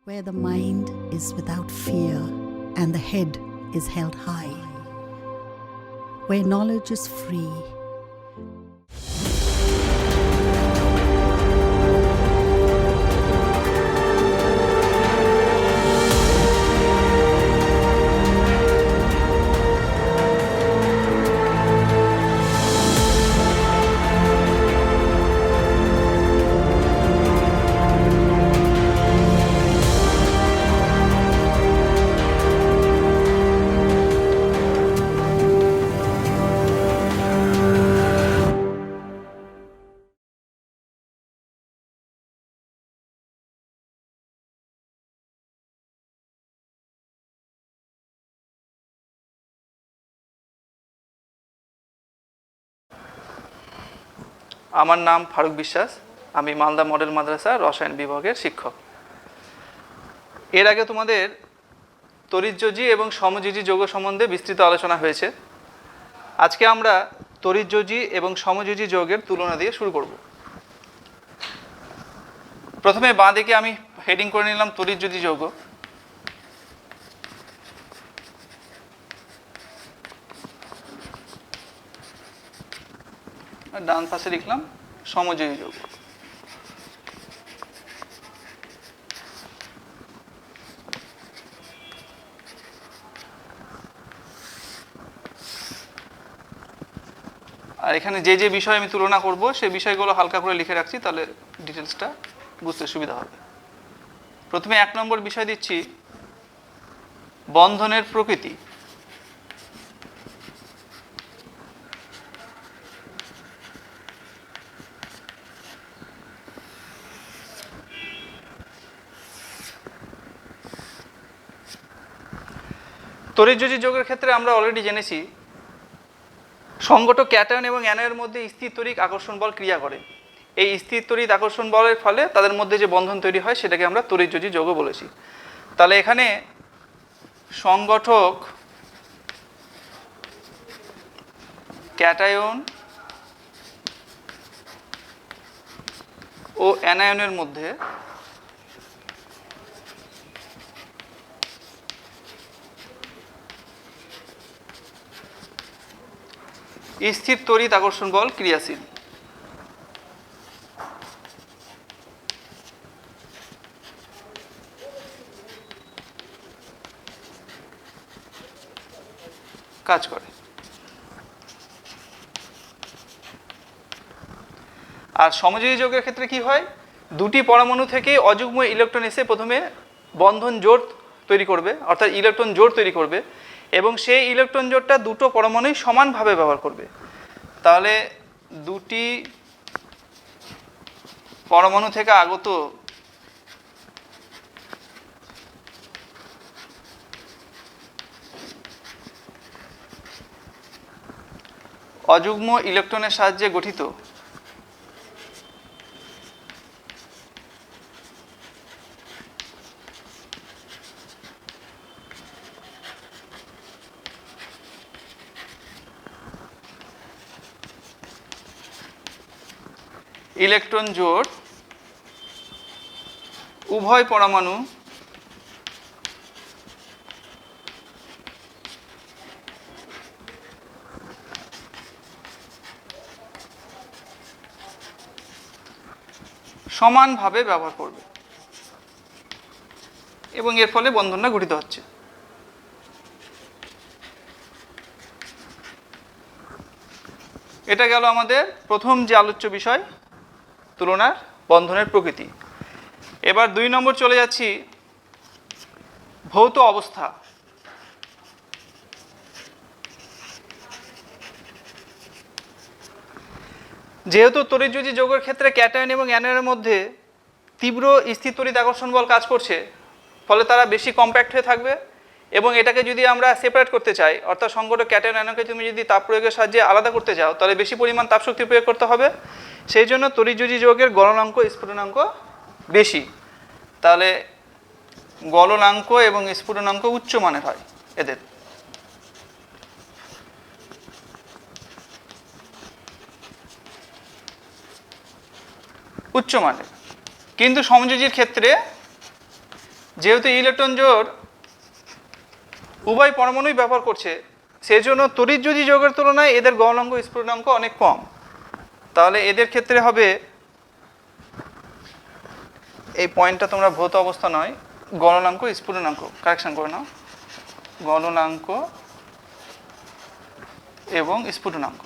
where the mind is without fear and the head is held high, where knowledge is free. আমার নাম ফারুক বিশ্বাস। আমি Malda model মাদ্রাসা রসায়ন বিভাগের শিক্ষক। এর আগে তোমাদের তড়িৎযোজী এবং সমযোজী যৌগ সম্বন্ধে বিস্তৃত আলোচনা হয়েছে। আজকে আমরা তড়িৎযোজী এবং সমযোজী যৌগের তুলনা দিয়ে শুরু করব। প্রথমে বাঁ দিকে আমি হেডিং করে নিলাম তড়িৎযোজী যৌগ। ডান পাশে লিখলাম সমযোজী যৌগ। আর এখানে যে যে বিষয় আমি তুলনা করব সেই বিষয়গুলো হালকা করে লিখে রাখছি, তাহলে ডিটেলসটা বুঝতে সুবিধা হবে। প্রথমে 1 নম্বর বিষয় দিচ্ছি বন্ধনের প্রকৃতি। তড়িৎযোজী যৌগের ক্ষেত্রে আমরা অলরেডি জেনেছি সংগঠক ক্যাটায়ন এবং অ্যানায়নের মধ্যে স্থির তড়িৎ আকর্ষণ বল ক্রিয়া করে। এই স্থির তড়িৎ আকর্ষণ বলের ফলে তাদের মধ্যে যে বন্ধন তৈরি হয় সেটাকে আমরা তড়িৎযোজী যৌগ বলেছি। তাহলে এখানে সংগঠক ক্যাটায়ন ও অ্যানায়নের মধ্যে স্থির তড়িৎ আকর্ষণ বল ক্রিয়াশীল। কাজ করে। আর সমযোজী যৌগের ক্ষেত্রে কি হয়, দুটি পরমাণু থেকে অযুগ্ম ইলেকট্রন এসে প্রথমে বন্ধন জোড় তৈরি করবে, অর্থাৎ ইলেকট্রন জোড় তৈরি করবে, এবং সেই ইলেকট্রন জোড়টা দুটো পরমাণুই সমানভাবে ব্যবহার করবে। তাহলে দুটি পরমাণু থেকে আগত অযুগ্ম ইলেকট্রনের সাহায্যে গঠিত ইলেকট্রন জোড় উভয় পরমাণু সমানভাবে ব্যবহার করবে এবং এর ফলে বন্ধনটা গঠিত হচ্ছে। এটা গেল আমাদের প্রথম যে আলোচ্য বিষয়, তুলনার বন্ধনের প্রকৃতি। এবার 2 নম্বর চলে যাচ্ছি ভৌত অবস্থা। যেহেতু তড়িৎযোজী যৌগের ক্ষেত্রে ক্যাটায়ন এবং অ্যানায়নের মধ্যে তীব্র স্থির তড়িৎ আকর্ষণ বল কাজ করছে, ফলে তারা বেশি কম্প্যাক্ট হয়ে থাকবে, এবং এটাকে যদি আমরা সেপারেট করতে চাই, অর্থাৎ সংগঠক ক্যাটায়ন অ্যানায়নকে তুমি যদি তাপ প্রয়োগের সাহায্যে আলাদা করতে চাও, তাহলে বেশি পরিমাণ তাপশক্তি প্রয়োগ করতে হবে। সেই জন্য তড়িৎযোজী যৌগের গলনাঙ্ক স্ফুটনাঙ্ক বেশি। তাহলে গলনাঙ্ক এবং স্ফুটনাঙ্ক উচ্চ মানের হয় এদের। উচ্চমানের। কিন্তু সমযোজীর ক্ষেত্রে যেহেতু ইলেকট্রন জোড় উভয় পরমাণুই ব্যবহার করছে, সেই জন্য তড়িৎযোজী যৌগের তুলনায় এদের গলনাঙ্ক স্ফুটনাঙ্ক অনেক কম। তাহলে এদের ক্ষেত্রে হবে, এই পয়েন্টটা তোমরা ভৌত অবস্থা নয়, গলনাঙ্ক স্ফুটনাঙ্ক, কারেকশন করে নাও, গলনাঙ্ক এবং স্ফুটনাঙ্ক।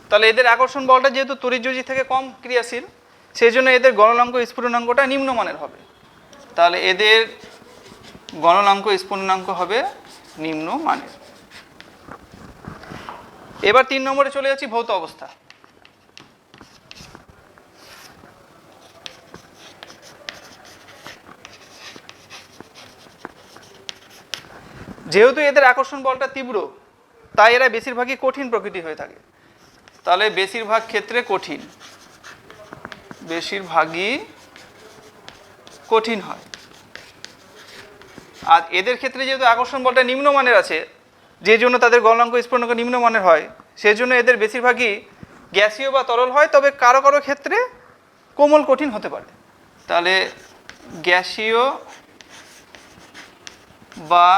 তাহলে এদের আকর্ষণ বলটা যেহেতু তড়িৎযোজী থেকে কম ক্রিয়াশীল, সেই জন্য এদের গলনাঙ্ক স্ফুটনাঙ্কটা নিম্নমানের হবে। তাহলে এদের গলনাঙ্ক স্ফুটনাঙ্ক হবে নিম্নমানের। এবার 3 নম্বরে চলে যাচ্ছি, ভৌত অবস্থা। যেহেতু এদের আকর্ষণ বলটা তীব্র, তাই এরা বেশিরভাগই কঠিন প্রকৃতি হয়ে থাকে। তাহলে বেশিরভাগ ক্ষেত্রে কঠিন, বেশিরভাগই কঠিন হয়। আর এদের ক্ষেত্রে যেহেতু আকর্ষণ বলটা নিম্নমানের আছে, যে জন্য তাদের গলনাঙ্ক স্ফুটনাঙ্ক নিম্নমানের হয়, সেই জন্য এদের বেশিরভাগই গ্যাসীয় বা তরল হয়, তবে কারো কারো ক্ষেত্রে কোমল কঠিন হতে পারে। তাহলে গ্যাসীয় বা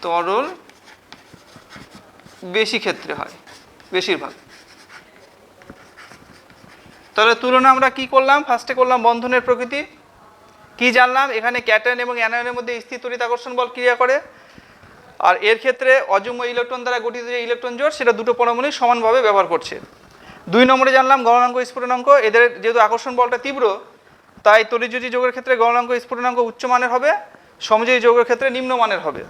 তরল বেশি ক্ষেত্রে হয়, বেশিরভাগ। তাহলে তুলনা আমরা কি করলাম? ফার্স্টে করলাম বন্ধনের প্রকৃতি, কি জানলাম? এখানে ক্যাটায়ন এবং অ্যানায়নের মধ্যে স্থির তড়িৎ আকর্ষণ বল ক্রিয়া করে, আর এর ক্ষেত্রে অযুগ্ম ইলেকট্রন দ্বারা গঠিত যে ইলেকট্রন জোড়, সেটা দুটো পরমাণু সমানভাবে ব্যবহার করছে। 2 নম্বরে জানলাম গলনাঙ্ক স্ফুটনাঙ্ক। এদের যেহেতু আকর্ষণ বলটা তীব্র, তাই তড়িৎযোজী যৌগের ক্ষেত্রে গলনাঙ্ক স্ফুটনাঙ্ক উচ্চমানের হবে, সমযোজী যৌগের ক্ষেত্রে নিম্নমানের হবে।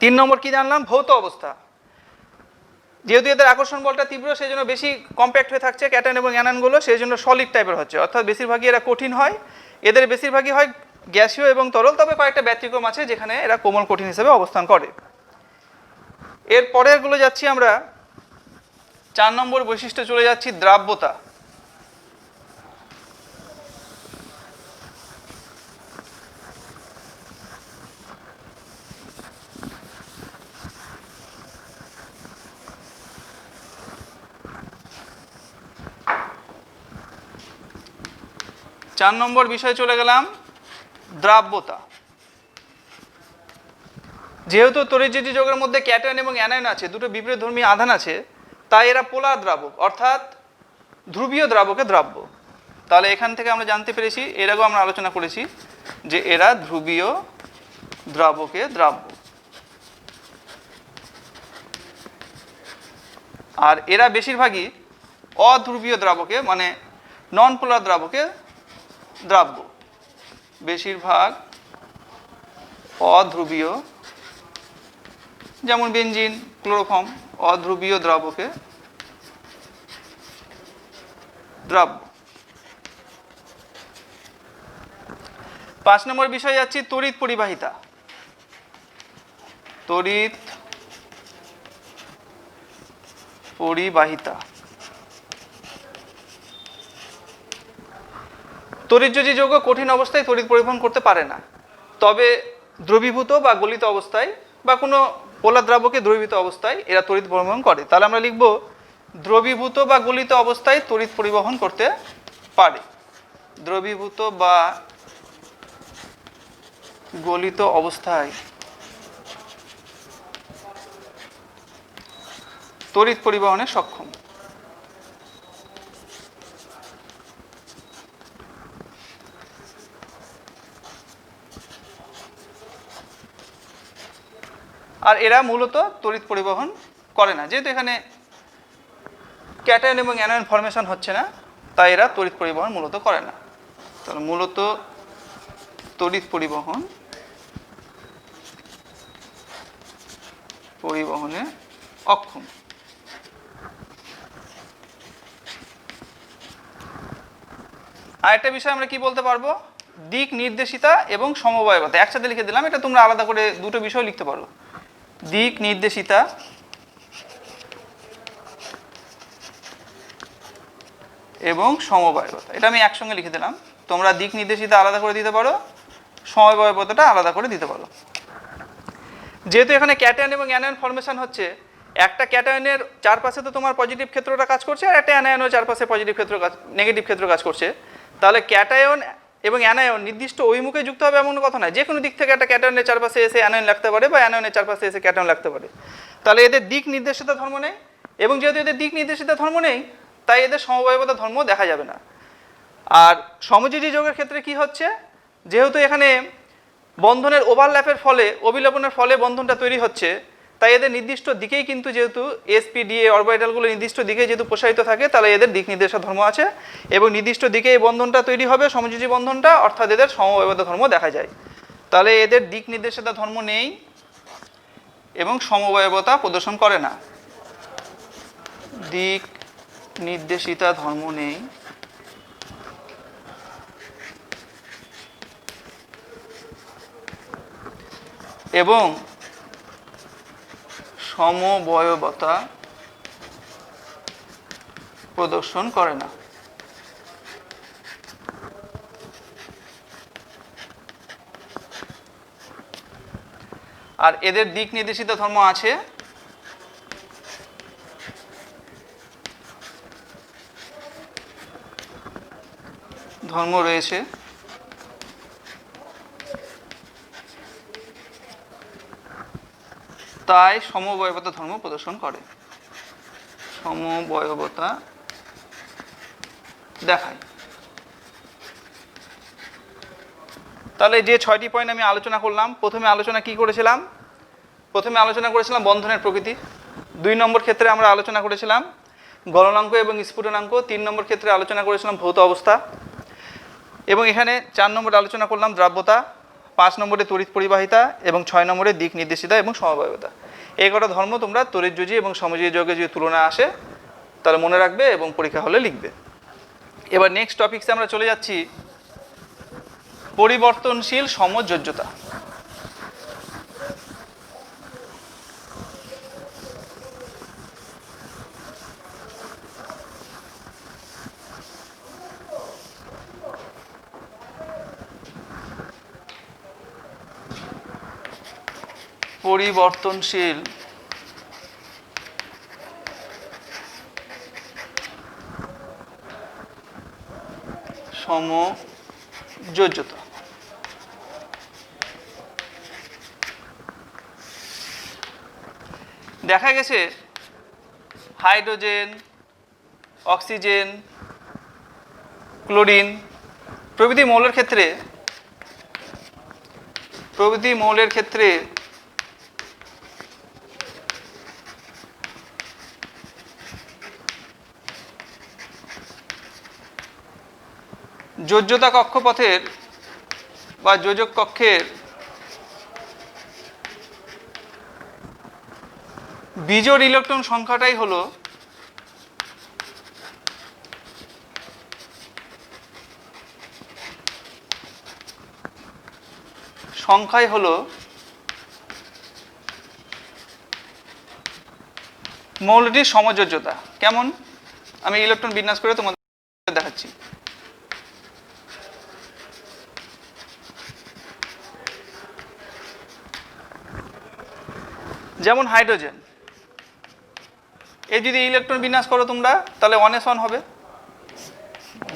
3 নম্বর কি জানলাম? ভৌত অবস্থা। যেহেতু এদের আকর্ষণ বলটা তীব্র, সেই জন্য বেশি কম্প্যাক্ট হয়ে থাকছে ক্যাটায়ন এবং অ্যানায়নগুলো, সেই জন্য সলিড টাইপের হচ্ছে, অর্থাৎ বেশিরভাগই এরা কঠিন হয়। এদের বেশিরভাগই হয় গ্যাসীয় এবং তরল, তবে কয়েকটা ব্যতিক্রম আছে যেখানে এরা কোমল কঠিন হিসেবে অবস্থান করে। এর পরেরগুলো যাচ্ছি আমরা 4 নম্বর বৈশিষ্ট্য চলে যাচ্ছি, দ্রাব্যতা। চার নম্বর বিষয়ে চলে গেলাম, দ্রাব্যতা। যেহেতু তড়িৎযোজী যৌগের মধ্যে ক্যাটায়ন এবং অ্যানায়ন আছে, দুটো বিপরীতধর্মী আধান আছে, তাই এরা পোলার দ্রাবক, অর্থাৎ ধ্রুবীয় দ্রাবকে দ্রাব্য। তাহলে এখান থেকে আমরা জানতে পেরেছি, এর আগেও আমরা আলোচনা করেছি, যে এরা ধ্রুবীয় দ্রাবকে দ্রাব্য। আর এরা বেশিরভাগই অধ্রুবীয় দ্রাবকে, মানে নন পোলার দ্রাবকে দ্রাব্য। বেশিরভাগ অধ্রুবীয়, যেমন বেনজিন, ক্লোরোফর্ম, অধ্রুবীয় দ্রাবকে দ্রাব্য। 5 নম্বর বিষয় যাচ্ছি, তড়িৎ পরিবাহিতা। তড়িৎ পরিবাহিতা। তড়িৎযোজী যৌগ কঠিন অবস্থায় তড়িৎ পরিবহন করতে পারে না, তবে দ্রবীভূত বা গলিত অবস্থায় বা কোনো পোলার দ্রাবকে দ্রবীভূত অবস্থায় এরা তড়িৎ পরিবহন করে। তাহলে আমরা লিখব, দ্রবীভূত বা গলিত অবস্থায় তড়িৎ পরিবহন করতে পারে। দ্রবীভূত বা গলিত অবস্থায় তড়িৎ পরিবহনে সক্ষম। আর এরা মূলত তড়িৎ পরিবহন করে না, যেহেতু এখানে ক্যাটায়ন এবং অ্যানায়ন ফরমেশন হচ্ছে না, তাই এরা তড়িৎ পরিবহন মূলত করে না। তাহলে মূলত তড়িৎ পরিবহনে অক্ষম। আরেকটা বিষয় আমরা কি বলতে পারবো, দিক নির্দেশিতা এবং সমবায়বতা। একসাথে লিখে দিলাম, এটা তোমরা আলাদা করে দুটো বিষয় লিখতে পারো, দিক নির্দেশিতা এবং সমবায়বতা। এটা আমি একসঙ্গে লিখে দিলাম, তোমরা দিক নির্দেশিতা আলাদা করে দিতে পারো, সমবায়বতাটা আলাদা করে দিতে পারো। যেহেতু এখানে ক্যাটায়ন এবং অ্যানায়ন ফরমেশন হচ্ছে, একটা ক্যাটায়নের চারপাশে তো তোমার পজিটিভ ক্ষেত্রটা কাজ করছে, আর একটা অ্যানায়নের চারপাশে পজিটিভ ক্ষেত্র কাজ, নেগেটিভ ক্ষেত্র কাজ করছে। তাহলে ক্যাটায়ন এবং অ্যানায়ন নির্দিষ্ট অভিমুখে যুক্ত হবে এমন কথা নয়, যে কোনো দিক থেকে একটা ক্যাটায়নের চারপাশে এসে অ্যানায়ন লাগতে পারে বা অ্যানায়নের চারপাশে এসে ক্যাটায়ন লাগতে পারে। তাহলে এদের দিক নির্দেশিতা ধর্ম নেই, এবং যেহেতু এদের দিক নির্দেশিতা ধর্ম নেই, তাই এদের সমবায়বতা ধর্ম দেখা যাবে না। আর সমযোজী যোগের ক্ষেত্রে কি হচ্ছে, যেহেতু এখানে বন্ধনের ওভারল্যাপের ফলে, অবিলোপনের ফলে বন্ধনটা তৈরি হচ্ছে, তাই এদের নির্দিষ্ট দিকেই কিন্তু যেহেতু এসপিডিএ অরবিটালগুলো নির্দিষ্ট দিকে যেহেতু প্রসারিত থাকে, তাহলে এদের দিক নির্দেশা ধর্ম আছে এবং নির্দিষ্ট দিকে এই বন্ধনটা তৈরি হবে, সমযোজী বন্ধনটা, অর্থাৎ এদের সমবায়বতা ধর্ম দেখা যায়। তাহলে এদের দিক নির্দেশিতা ধর্ম নেই এবং সমবায়বতা প্রদর্শন করে না। দিক নির্দেশিতা ধর্ম নেই এবং সমবয়বতা প্রদর্শন করে না। আর এদের দিক নির্দেশিত ধর্ম আছে ধর্ম রয়েছে তাই সমবয়বতা ধর্ম প্রদর্শন করে, সমবয়বতা দেখায়। তাহলে যে 6টি পয়েন্ট আমি আলোচনা করলাম, প্রথমে আলোচনা কি করেছিলাম? প্রথমে আলোচনা করেছিলাম বন্ধনের প্রকৃতি, 2 নম্বর ক্ষেত্রে আমরা আলোচনা করেছিলাম গলনাঙ্ক এবং স্ফুটনাঙ্ক, 3 নম্বর ক্ষেত্রে আলোচনা করেছিলাম ভৌত অবস্থা, এবং এখানে 4 নম্বরে আলোচনা করলাম দ্রাব্যতা, 5 নম্বরে তড়িৎ পরিবাহিতা এবং 6 নম্বরে দিক নির্দেশিতা এবং সমবায়বতা। এই কটা ধর্ম তোমরা তড়িৎযোজী এবং সমযোজী যোগে যদি তুলনা আসে তাহলে মনে রাখবে এবং পরীক্ষা হলে লিখবে। এবার নেক্সট টপিকসে আমরা চলে যাচ্ছি পরিবর্তনশীল সমযোজ্যতা। পরিবর্তনশীল সমযোজ্যতা। দেখা গেছে হাইড্রোজেন, অক্সিজেন, ক্লোরিন প্রভৃতি মৌলের ক্ষেত্রে যোজ্যতা কক্ষপথের বা যোজক কক্ষের বিজোড় ইলেকট্রন সংখ্যাটাই হলো মৌলটির সমযোজ্যতা। কেমন? আমি ইলেকট্রন বিন্যাস করে তোমাদের দেখাচ্ছি। যেমন হাইড্রোজেন, এই যদি ইলেকট্রন বিন্যাস করো তোমরা তাহলে 1s1 হবে।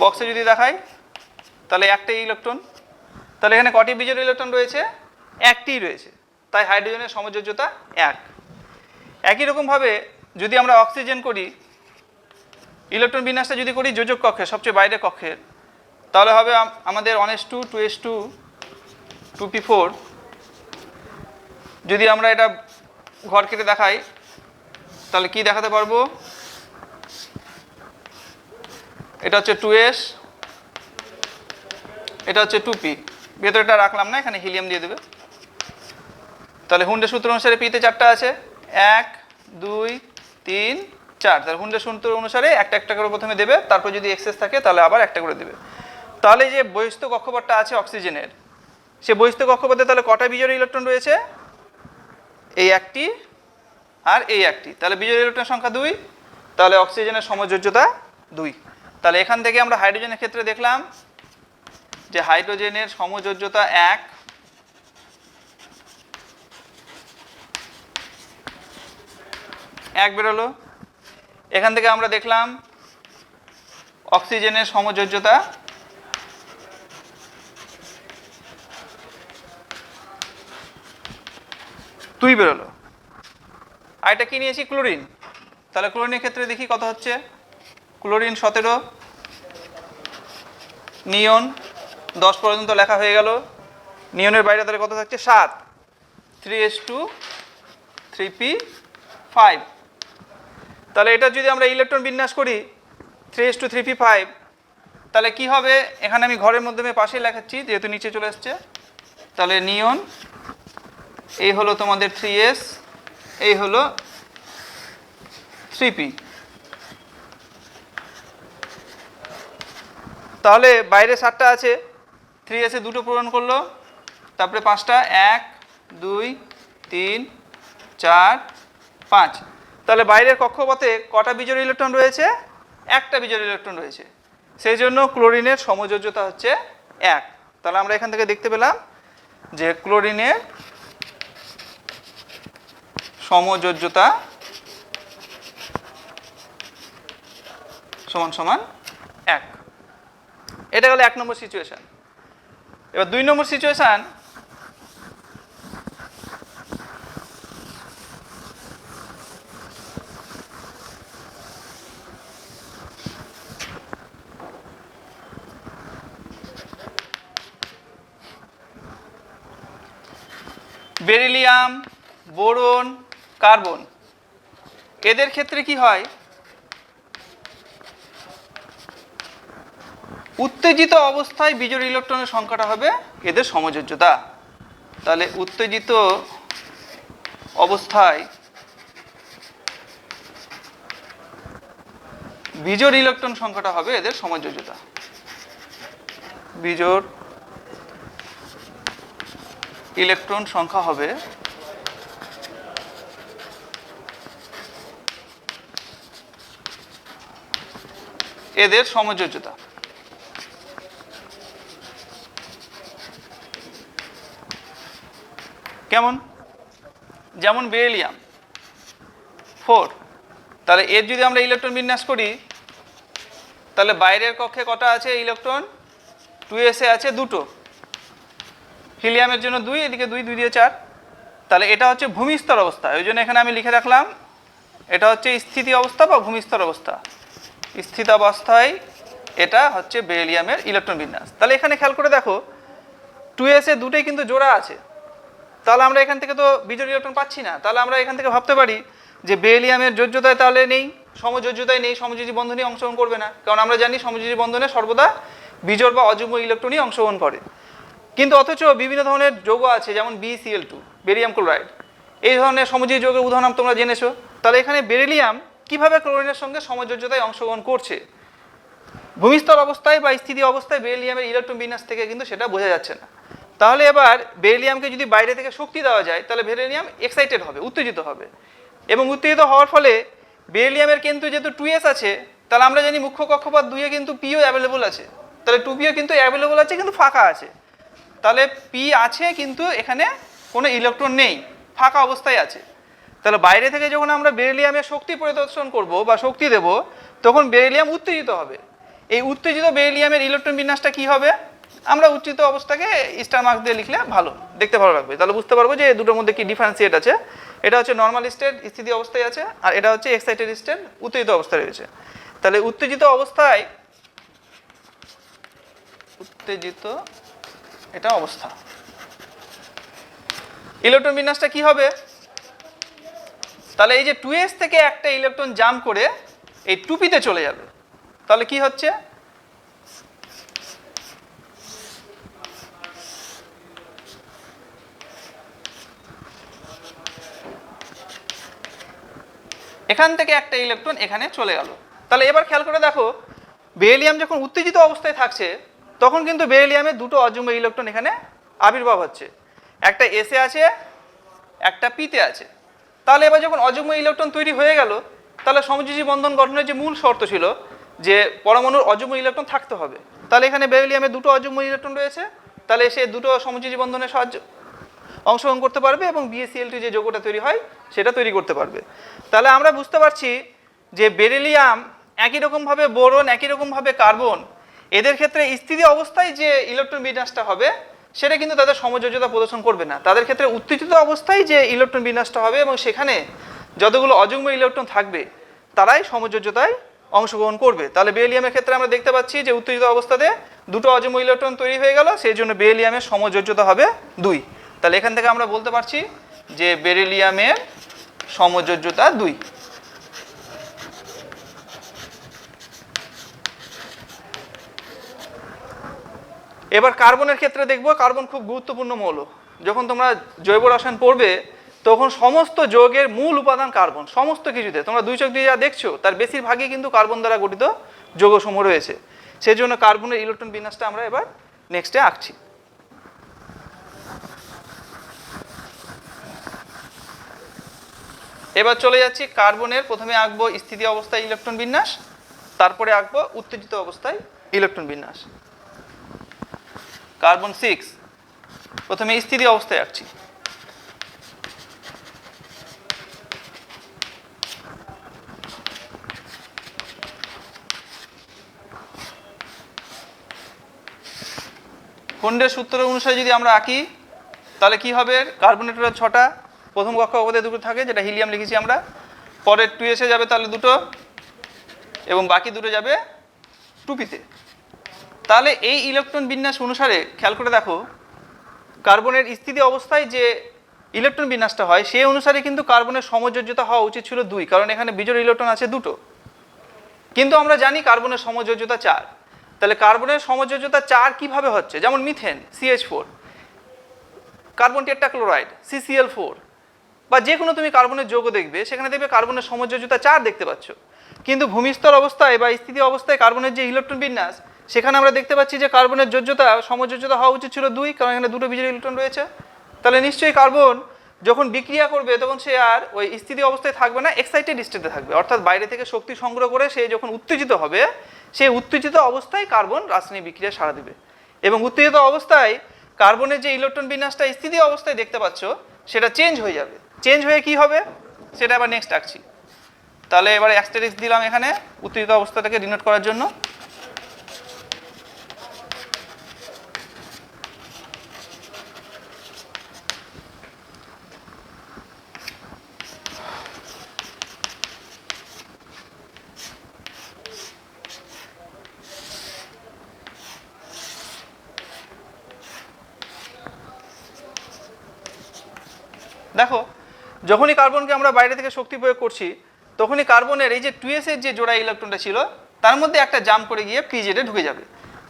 বক্সে যদি দেখাই তাহলে একটাই ইলেকট্রন, তাহলে এখানে কটি বিজোড় ইলেকট্রন রয়েছে? একটিই রয়েছে, তাই হাইড্রোজেনের সমযোজ্যতা 1। একই রকমভাবে যদি আমরা অক্সিজেন করি, ইলেকট্রন বিন্যাসটা যদি করি যোজক কক্ষে, সবচেয়ে বাইরের কক্ষের, তাহলে হবে আমাদের 1s2, 2s2, 2p4। যদি আমরা এটা ঘর কেটে দেখাই তাহলে কি দেখাতে পারবো? এটা হচ্ছে 2s, এটা হচ্ছে 2p, ভেতরেটা রাখলাম না, এখানে হিলিয়াম দিয়ে দেবে। তাহলে হুন্ডের সূত্র অনুসারে পিতে 4টা আছে, 1, 2, 3, 4। তাহলে হুন্ডের সূত্র অনুসারে একটা একটা করে প্রথমে দেবে, তারপর যদি এক্সেস থাকে তাহলে আবার একটা করে দেবে। তাহলে যে বহিস্থ কক্ষপথটা আছে অক্সিজেনের, সে বহিস্থ কক্ষপথে তাহলে কটা বিজোড় ইলেকট্রন রয়েছে? এই একটি আর এই একটি, তাহলে বিজোড় ইলেকট্রন সংখ্যা 2, তাহলে অক্সিজেনের সমযোজ্যতা 2। তাহলে এখান থেকে আমরা হাইড্রোজেনের ক্ষেত্রে দেখলাম যে হাইড্রোজেনের সমযোজ্যতা 1, 1 বেরোলো। এখান থেকে আমরা দেখলাম অক্সিজেনের সমযোজ্যতা, দুই বেরোলো। আর এটা কি নিয়েছি? ক্লোরিন। তাহলে ক্লোরিনের ক্ষেত্রে দেখি কত হচ্ছে। ক্লোরিন 17, নিয়ন 10 পর্যন্ত লেখা হয়ে গেল। নিয়নের বাইরে তাহলে কত থাকছে? 7, 3s2 3p5। তাহলে এটা যদি আমরা ইলেকট্রন বিন্যাস করি 3s2 3p5, তাহলে কি হবে? এখানে আমি ঘরের মাধ্যমে পাশে লেখাচ্ছি যেহেতু নিচে চলে আসছে। তাহলে নিয়ন এই হলো তোমাদের 3s, এই হলো 3p। তাহলে বাইরে 7টা আছে, 3s এ 2টো পূরণ করলো, তারপরে 5টা, 1 2 3 4 5। তাহলে বাইরের কক্ষপথে কটা বিজোড় ইলেকট্রন রয়েছে? একটা বিজোড় ইলেকট্রন রয়েছে। সেই জন্য ক্লোরিনের সমযোজ্যতা হচ্ছে 1। তাহলে আমরা এখান থেকে দেখতে পেলাম যে ক্লোরিনের সমযোজ্যতা সমান সমান 1। এটা হলো 1 নম্বর সিচুয়েশন। এবার 2 নম্বর সিচুয়েশন, বেরিলিয়াম, বোরন, কার্বন, এদের ক্ষেত্রে কি হয়? উত্তেজিত অবস্থায় বিজোড় ইলেকট্রনের সংখ্যাটা হবে এদের সমযোজ্যতা। তাহলে উত্তেজিত অবস্থায় বিজোড় ইলেকট্রন সংখ্যাটা হবে এদের সমযোজ্যতা। বিজোড় ইলেকট্রন সংখ্যা হবে এদের সমযোজ্যতা। কেমন? যেমন বেরিলিয়াম 4, তাহলে এর যদি আমরা ইলেকট্রন বিন্যাস করি তাহলে বাইরের কক্ষে কটা আছে ইলেকট্রন? 2s এ আছে 2টো, হিলিয়ামের জন্য 2, এদিকে 2 2 দিয়ে 4। তাহলে এটা হচ্ছে ভূমিস্তর অবস্থা, ওই জন্য এখানে আমি লিখে রাখলাম এটা হচ্ছে স্থিতি অবস্থা বা ভূমিস্তর অবস্থা। স্থিতাবস্থায় এটা হচ্ছে বেরিলিয়ামের ইলেকট্রন বিন্যাস। তাহলে এখানে খেয়াল করে দেখো 2s এ 2টোই কিন্তু জোড়া আছে, তাহলে আমরা এখান থেকে তো বিজোড় ইলেকট্রন পাচ্ছি না। তাহলে আমরা এখান থেকে ভাবতে পারি যে বেরিলিয়ামের যোজ্যতায় তাহলে নেই, সমযোজ্যতায় নেই, সমযোজী বন্ধনে অংশগ্রহণ করবে না, কারণ আমরা জানি সমযোজী বন্ধনে সর্বদা বিজোড় বা অযুগ্ম ইলেকট্রনই অংশগ্রহণ করে। কিন্তু অথচ বিভিন্ন ধরনের যৌগ আছে যেমন BCl2, বেরিয়াম ক্লোরাইড, এই ধরনের সমযোজী যৌগের উদাহরণ তোমরা জেনেছো। তাহলে এখানে বেরিলিয়াম কিভাবে ক্লোরিনের সঙ্গে সমযোজ্যতায় অংশগ্রহণ করছে? ভূমিস্তর অবস্থায় বা স্থিতি অবস্থায় বেরিলিয়ামের ইলেকট্রন বিন্যাস থেকে কিন্তু সেটা বোঝা যাচ্ছে না। তাহলে এবার বেরিলিয়ামকে যদি বাইরে থেকে শক্তি দেওয়া যায় তাহলে বেরিলিয়াম এক্সাইটেড হবে, উত্তেজিত হবে, এবং উত্তেজিত হওয়ার ফলে বেরিলিয়ামের কিন্তু যেহেতু 2s আছে, তাহলে আমরা জানি মুখ্য কক্ষপথ 2 এ কিন্তু পিও অ্যাভেলেবল আছে, তাহলে 2পিও কিন্তু অ্যাভেলেবল আছে কিন্তু ফাঁকা আছে। তাহলে পি আছে কিন্তু এখানে কোনো ইলেকট্রন নেই, ফাঁকা অবস্থায় আছে। তাহলে বাইরে থেকে যখন আমরা বেরিলিয়ামের শক্তি পরিদর্শন করব বা শক্তি দেব তখন বেরিলিয়াম উত্তেজিত হবে। এই উত্তেজিত বেরিলিয়ামের ইলেকট্রন বিন্যাসটা কি হবে? আমরা উত্তেজিত অবস্থাকে স্টার মার্ক দিয়ে লিখলে ভালো দেখতে ভালো লাগবে, তাহলে বুঝতে পারবো যে এই দুটোর মধ্যে কি ডিফারেন্সিয়েট আছে। এটা হচ্ছে নর্মাল স্টেট, স্থিতি অবস্থায় আছে, আর এটা হচ্ছে এক্সাইটেড স্টেট, উত্তেজিত অবস্থায় রয়েছে। তাহলে উত্তেজিত অবস্থায় উত্তেজিত এটা অবস্থা ইলেকট্রন বিন্যাসটা কি হবে? তাহলে এই যে 2s থেকে একটা ইলেকট্রন জাম্প করে এই 2p-তে চলে যাবে। তাহলে কি হচ্ছে? এখান থেকে একটা ইলেকট্রন এখানে চলে গেল। তাহলে এবার খেয়াল করে দেখো বেরিলিয়াম যখন উত্তেজিত অবস্থায় থাকছে তখন কিন্তু বেরিলিয়ামের 2টো অযুগ্ম ইলেকট্রন এখানে আবির্ভাব হচ্ছে, একটা s-এ আছে, একটা p-তে আছে। তাহলে এবার যখন অযুগ্ম ইলেকট্রন তৈরি হয়ে গেল তাহলে সমযোজী বন্ধন গঠনের যে মূল শর্ত ছিল যে পরমাণুর অযুগ্ম ইলেকট্রন থাকতে হবে, তাহলে এখানে বেরিলিয়ামের 2টো অযুগ্ম ইলেকট্রন রয়েছে, তাহলে সে 2টো সমযোজী বন্ধনের সাহায্যে অংশগ্রহণ করতে পারবে এবং BaCl2 যে যৌগটা তৈরি হয় সেটা তৈরি করতে পারবে। তাহলে আমরা বুঝতে পারছি যে বেরিলিয়াম একই রকমভাবে বোরন, একই রকমভাবে কার্বন, এদের ক্ষেত্রে স্থিতি অবস্থায় যে ইলেকট্রন বিন্যাসটা হবে সেটা কিন্তু তাদের সমযোজ্যতা প্রদর্শন করবে না। তাদের ক্ষেত্রে উত্তেজিত অবস্থায় যে ইলেকট্রন বিন্যাসটা হবে এবং সেখানে যতগুলো অযুগ্ম ইলেকট্রন থাকবে তারাই সমযোজ্যতায় অংশগ্রহণ করবে। তাহলে বেরিলিয়ামের ক্ষেত্রে আমরা দেখতে পাচ্ছি যে উত্তেজিত অবস্থাতে দুটো অযুগ্ম ইলেকট্রন তৈরি হয়ে গেল, সেই জন্য বেরিলিয়ামের সমযোজ্যতা হবে 2। তাহলে এখান থেকে আমরা বলতে পারছি যে বেরিলিয়ামের সমযোজ্যতা 2। এবার কার্বনের ক্ষেত্রে দেখব। কার্বন খুব গুরুত্বপূর্ণ মৌল। যখন তোমরা জৈব রসায়ন পড়বে তখন সমস্ত যৌগের মূল উপাদান কার্বন, সমস্ত কিছুতে তোমরা দুই চোখ দিয়ে যা দেখছো তার বেশিরভাগই কিন্তু কার্বন দ্বারা গঠিত যৌগসমূহ রয়েছে। সেই জন্য কার্বনের ইলেকট্রন বিন্যাসটা আমরা এবার নেক্সটে আঁকছি। এবার চলে যাচ্ছি কার্বনের, প্রথমে আঁকবো স্থিতি অবস্থায় ইলেকট্রন বিন্যাস, তারপরে আঁকবো উত্তেজিত অবস্থায় ইলেকট্রন বিন্যাস। কার্বন 6 প্রথমে স্থিতি অবস্থায় আঁকছি। খন্ডের সূত্র অনুসারে যদি আমরা আঁকি তাহলে কি হবে? কার্বনের টোটাল 6টা, প্রথম কক্ষপথে 2টো থাকে যেটা হিলিয়াম লিখেছি আমরা, পরে 2s যাবে তাহলে 2টো এবং বাকি 2টো যাবে 2p-তে। তাহলে এই ইলেকট্রন বিন্যাস অনুসারে খেয়াল করে দেখো, কার্বনের স্থিতি অবস্থায় যে ইলেকট্রন বিন্যাসটা হয় সেই অনুসারে কিন্তু কার্বনের সমযোজ্যতা হওয়া উচিত ছিল 2, কারণ এখানে বিজোড় ইলেকট্রন আছে 2টো। কিন্তু আমরা জানি কার্বনের সমযোজ্যতা 4। তাহলে কার্বনের সমযোজ্যতা 4 কিভাবে হচ্ছে? যেমন methane CH4, carbon tetrachloride CCl4, বা যে কোনো তুমি কার্বনের যৌগ দেখবে সেখানে দেখবে কার্বনের সমযোজ্যতা 4 দেখতে পাচ্ছ। কিন্তু ভূমিস্তর অবস্থায় বা স্থিতি অবস্থায় কার্বনের যে ইলেকট্রন বিন্যাস সেখানে আমরা দেখতে পাচ্ছি যে কার্বনের সমযোজ্যতা হওয়া উচিত ছিল 2, কারণ এখানে 2টো বিজোড় ইলেকট্রন রয়েছে। তাহলে নিশ্চয়ই কার্বন যখন বিক্রিয়া করবে তখন সে আর ওই স্থিতি অবস্থায় থাকবে না, এক্সাইটেড স্টেটে থাকবে। অর্থাৎ বাইরে থেকে শক্তি সংগ্রহ করে সে যখন উত্তেজিত হবে সেই উত্তেজিত অবস্থায় কার্বন রাসায়নিক বিক্রিয়া সাড়া দেবে। এবং উত্তেজিত অবস্থায় কার্বনের যে ইলেকট্রন বিন্যাসটা স্থিতি অবস্থায় দেখতে পাচ্ছ সেটা চেঞ্জ হয়ে যাবে। চেঞ্জ হয়ে কি হবে সেটা আবার নেক্সট আঁকছি। তাহলে এবারে অ্যাস্টেরিস্ক দিলাম এখানে উত্তেজিত অবস্থাটাকে ডিনোট করার জন্য। দেখো, যখনই কার্বনকে আমরা বাইরে থেকে শক্তি প্রয়োগ করছি তখনই কার্বনের এই যে 2s এর যে জোড়া ইলেকট্রনটা ছিল তার মধ্যে একটা জাম্প করে গিয়ে pz-এ ঢুকে যাবে।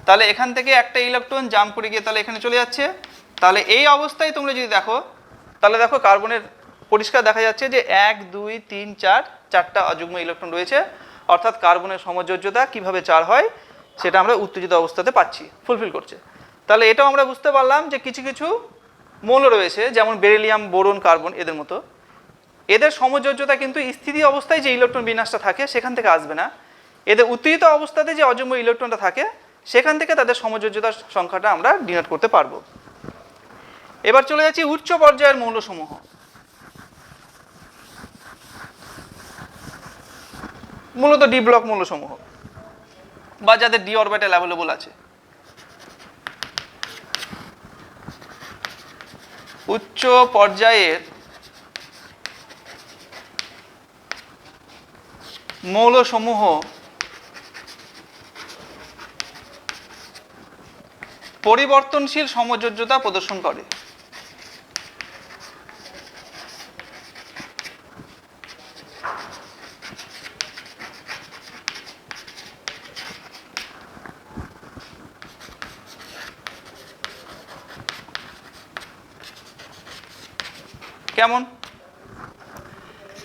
তাহলে এখান থেকে একটা ইলেকট্রন জাম্প করে গিয়ে তাহলে এখানে চলে যাচ্ছে। তাহলে এই অবস্থায় তোমরা যদি দেখো তাহলে দেখো কার্বনের পরিষ্কার দেখা যাচ্ছে যে 1 2 3 4 4টা অযুগ্ম ইলেকট্রন রয়েছে। অর্থাৎ কার্বনের সমযোজ্যতা কিভাবে 4 হয় সেটা আমরা উত্তেজিত অবস্থাতে পাচ্ছি, ফুলফিল করছে। তাহলে এটাও আমরা বুঝতে পারলাম যে কিছু কিছু মৌল রয়েছে যেমন বেরিলিয়াম, বোরন, কার্বন, এদের মতো এদের সমযোজ্যতা কিন্তু স্থিতি অবস্থায় যে ইলেকট্রন বিন্যাসটা থাকে সেখান থেকে আসবে না, এদের উত্তেজিত অবস্থাতে যে অযুগ্ম ইলেকট্রনটা থাকে সেখান থেকে তাদের সমযোজ্যতার সংখ্যাটা আমরা ডিনোট করতে পারবো। এবার চলে যাচ্ছি উচ্চ পর্যায়ের মৌলসমূহ। মূলত ডি ব্লক মৌলসমূহ বা যাদের ডি অরবিটাল অ্যাভেলেবল আছে। উচ্চ পর্যায়ের মৌলসমূহ পরিবর্তনশীল সমযোজ্যতা প্রদর্শন করে। কেমন?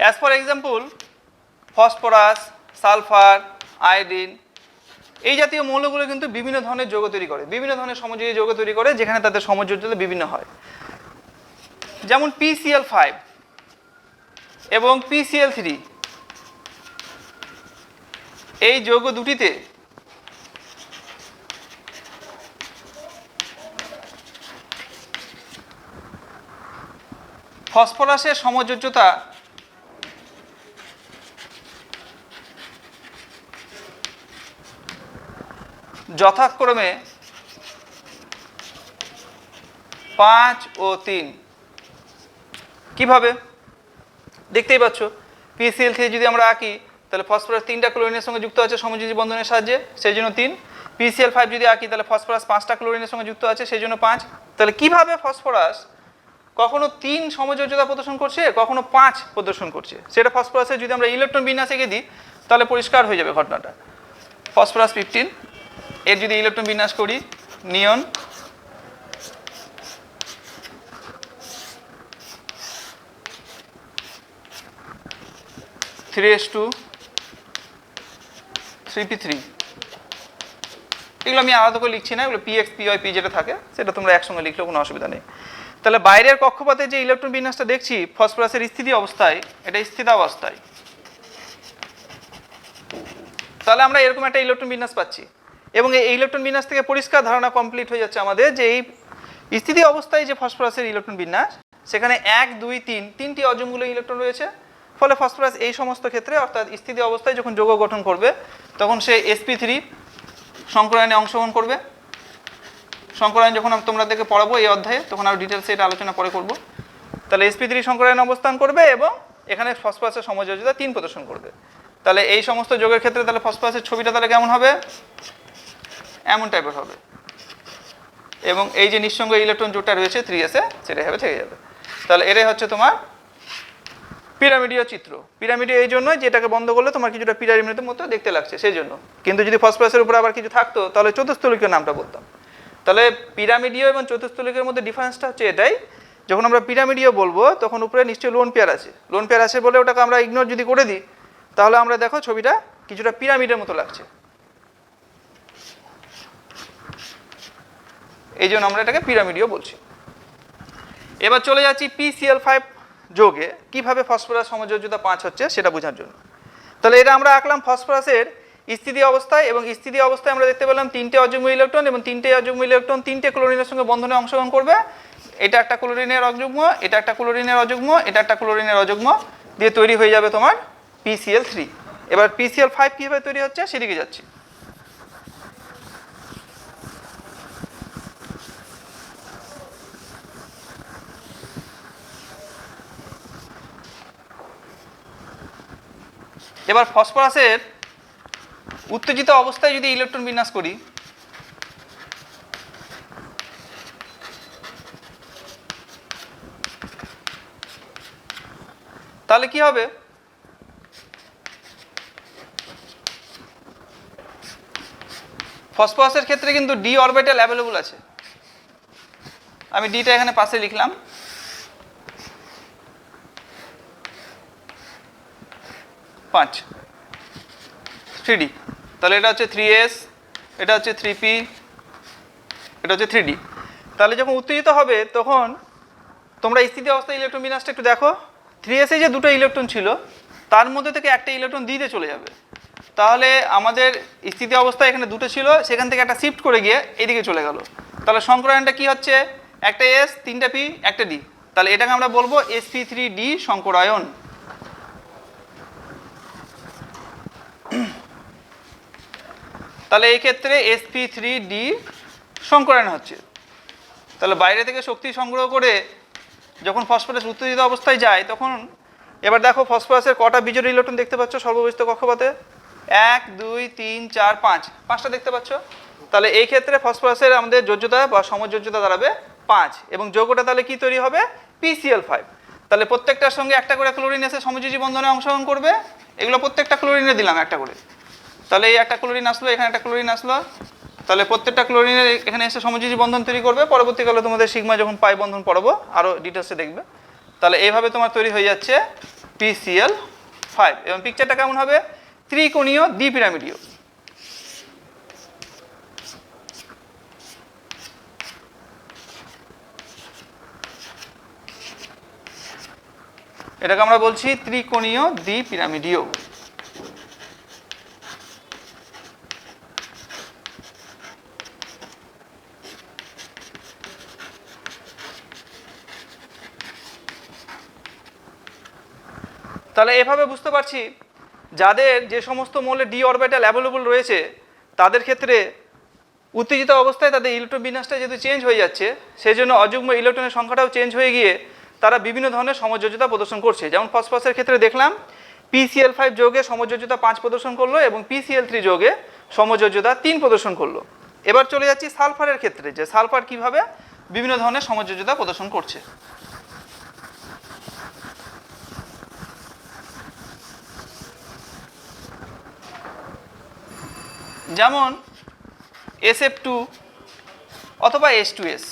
As for example phosphorus, sulphur, iodine, এই জাতীয় মৌলগুলো কিন্তু বিভিন্ন ধরনের যৌগ তৈরি করে, বিভিন্ন ধরনের সমযোজী যৌগ তৈরি করে যেখানে তাদের সমযোজ্যতা বিভিন্ন হয়। যেমন PCl5 এবং PCl3, এই যৌগ দুটিতে ফসফরাসের সমযোজ্যতা যথাক্রমে 5 ও 3। কিভাবে দেখতেই পাচ্ছ, PCl3 যদি আমরা আঁকি তাহলে ফসফরাস 3টা ক্লোরিনের সঙ্গে যুক্ত আছে সমযোজী বন্ধনের সাহায্যে, সেই জন্য 3। PCl5 যদি আঁকি তাহলে ফসফরাস 5টা ক্লোরিনের সঙ্গে যুক্ত আছে, সেই জন্য 5। তাহলে কিভাবে ফসফরাস কখনো 3 সমযোজ্যতা প্রদর্শন করছে, কখনো 5 প্রদর্শন করছে, সেটা ফসফরাসের যদি আমরা ইলেকট্রন বিন্যাস এঁকে দিই তাহলে পরিষ্কার হয়ে যাবে ঘটনাটা। ফসফরাস 15, এর যদি ইলেকট্রন বিন্যাস করি, নিয়ন (3s2 3p3), এগুলো আমি আলাদা করে লিখছি না, এগুলো PX PY P যেটা থাকে সেটা তোমরা একসঙ্গে লিখলেও কোনো অসুবিধা নেই। তাহলে বাইরের কক্ষপথে যে ইলেকট্রন বিন্যাসটা দেখছি ফসফরাসের স্থিতি অবস্থায়, এটা স্থিতাবস্থায়, তাহলে আমরা এরকম একটা ইলেকট্রন বিন্যাস পাচ্ছি এবং এই ইলেকট্রন বিন্যাস থেকে পরিষ্কার ধারণা কমপ্লিট হয়ে যাচ্ছে আমাদের যে এই স্থিতি অবস্থায় যে ফসফরাসের ইলেকট্রন বিন্যাস সেখানে 1 2 3 তিনটি অযুগ্মূল ইলেকট্রন রয়েছে। ফলে ফসফরাস এই সমস্ত ক্ষেত্রে অর্থাৎ স্থিতি অবস্থায় যখন যৌগ গঠন করবে তখন সে sp3 সংকরায়নে অংশগ্রহণ করবে। সংকরায়ন যখন তোমরা দেখে পড়াবো এই অধ্যায়ে তখন আরও ডিটেলসে এটা আলোচনা পরে করব। তাহলে sp3 সংকরায়নে অবস্থান করবে এবং এখানে ফসফরাসের সমযোজ্যতা 3 প্রদর্শন করবে। তাহলে এই সমস্ত যোগের ক্ষেত্রে তাহলে ফসফরাসের ছবিটা তাহলে কেমন হবে, এমন টাইপের হবে এবং এই যে নিঃসঙ্গ ইলেকট্রন জোটটা রয়েছে 3s এ সেটা হবে থেকে যাবে। তাহলে এটাই হচ্ছে তোমার পিরামিডীয় চিত্র। পিরামিডীয় এই জন্য যেটাকে বন্ধ করলে তোমার কিছুটা পিরামিডের মতো দেখতে লাগছে সেই জন্য, কিন্তু যদি ফসফরাসের উপর আবার কিছু থাকতো তাহলে চতুস্থলিকের নামটা বলতাম। তাহলে পিরামিডীয় এবং চতুস্থলিকের মধ্যে ডিফারেন্সটা হচ্ছে এটাই, যখন আমরা পিরামিডীয় বলবো তখন উপরে নিশ্চয়ই লোন পেয়ার আছে, লোন পেয়ার আছে বলে ওটাকে আমরা ইগনোর যদি করে দিই তাহলে আমরা দেখো ছবিটা কিছুটা পিরামিডের মতো লাগছে, এই জন্য আমরা এটাকে পিরামিডীয় বলছি। এবার চলে যাচ্ছি PCl5 যোগে কিভাবে ফসফরাস সমযোজ্যতা 5 হচ্ছে সেটা বোঝার জন্য। তাহলে এটা আমরা আঁকলাম ফসফরাসের স্থিতি অবস্থায় এবং স্থিতি অবস্থায় আমরা দেখতে পেলাম 3টে অযুগ্ম ইলেকট্রন এবং 3টে অযুগ্ম ইলেকট্রন 3টে ক্লোরিনের সঙ্গে বন্ধনে অংশগ্রহণ করবে। এটা একটা ক্লোরিনের অযুগ্ম, এটা একটা ক্লোরিনের অযুগ্ম, এটা একটা ক্লোরিনের অযুগ্ম দিয়ে তৈরি হয়ে যাবে তোমার PCl3। এবার PCl5 কিভাবে তৈরি হচ্ছে সেদিকে যাচ্ছি। এবার ফসফরাসের উত্তেজিত অবস্থায় যদি ইলেকট্রন বিন্যাস করি তাহলে কি হবে, ফসফরাসের ক্ষেত্রে কিন্তু d অরবিটাল অ্যাভেলেবল আছে। আমি ডিটা এখানে পাশে লিখলাম, পাঁচ 3d। তাহলে এটা হচ্ছে 3s, এটা হচ্ছে 3p, এটা হচ্ছে 3d। তাহলে যখন উত্তেজিত হবে তখন তোমরা স্থিতি অবস্থায় ইলেকট্রন বিন্যাসটা একটু দেখো, 3s এ যে দুটো ইলেকট্রন ছিল তার মধ্যে থেকে একটা ইলেকট্রন দিতে চলে যাবে। তাহলে আমাদের স্থিতি অবস্থায় এখানে দুটো ছিল, সেখান থেকে একটা শিফট করে গিয়ে এদিকে চলে গেল। তাহলে সংকরায়নটা কি হচ্ছে, একটা s, 3টা p, একটা d। তাহলে এটাকে আমরা বলবো sp3d সংকরায়ন। তাহলে এই ক্ষেত্রে sp3d সংকরায়ন হচ্ছে। তাহলে বাইরে থেকে শক্তি সংগ্রহ করে যখন ফসফরাস উত্তেজিত অবস্থায় যায় তখন এবার দেখো ফসফরাসের কটা বিজোড় ইলেকট্রন দেখতে পাচ্ছ সর্ববহিস্থ কক্ষপথে, 1 2 3 4 5, 5টা দেখতে পাচ্ছ। তাহলে এই ক্ষেত্রে ফসফরাসের আমাদের যোজ্যতা বা সমযোজ্যতা দাঁড়াবে 5 এবং যৌগটা তাহলে কি তৈরি হবে, PCl5। তাহলে প্রত্যেকটার সঙ্গে একটা করে ক্লোরিন এসে সমযোজী বন্ধনে অংশগ্রহণ করবে। এগুলো প্রত্যেকটা ক্লোরিনে দিলাম একটা করে, তাহলে এই একটা ক্লোরিন আসলো, এখানে একটা ক্লোরিন আসলো, তাহলে প্রত্যেকটা ক্লোরিনের এখানে এসে সমযোজী বন্ধন তৈরি করবে। পরবর্তীকালে তোমাদের সিগমা যখন পাই বন্ধন পড়াবো আরও ডিটেলসে দেখবে। তাহলে এইভাবে তোমার তৈরি হয়ে যাচ্ছে PCl5 এবং পিকচারটা কেমন হবে, ত্রিকোণীয় দ্বিপিরামিডীয়। এটাকে আমরা বলছি ত্রিকোণীয় দ্বিপিরামিডীয়। তাহলে এভাবে বুঝতে পারছি যাদের যে সমস্ত মৌলের ডি অরবিটাল অ্যাভেলেবল রয়েছে তাদের ক্ষেত্রে উত্তেজিত অবস্থায় তাদের ইলেকট্রন বিন্যাসটা যেহেতু চেঞ্জ হয়ে যাচ্ছে, সেই জন্য অযুগ্ম ইলেকট্রনের সংখ্যাটাও চেঞ্জ হয়ে গিয়ে তারা বিভিন্ন ধরনের সমযোজ্যতা প্রদর্শন করছে। যেমন ফসফরাসের ক্ষেত্রে দেখলাম PCl5 যৌগে সমযোজ্যতা 5 প্রদর্শন করলো এবং PCl3 যৌগে সমযোজ্যতা 3 প্রদর্শন করলো। এবার চলে যাচ্ছি সালফারের ক্ষেত্রে, যে সালফার কিভাবে বিভিন্ন ধরনের সমযোজ্যতা প্রদর্শন করছে। যেমন SF2 অথবা H2S,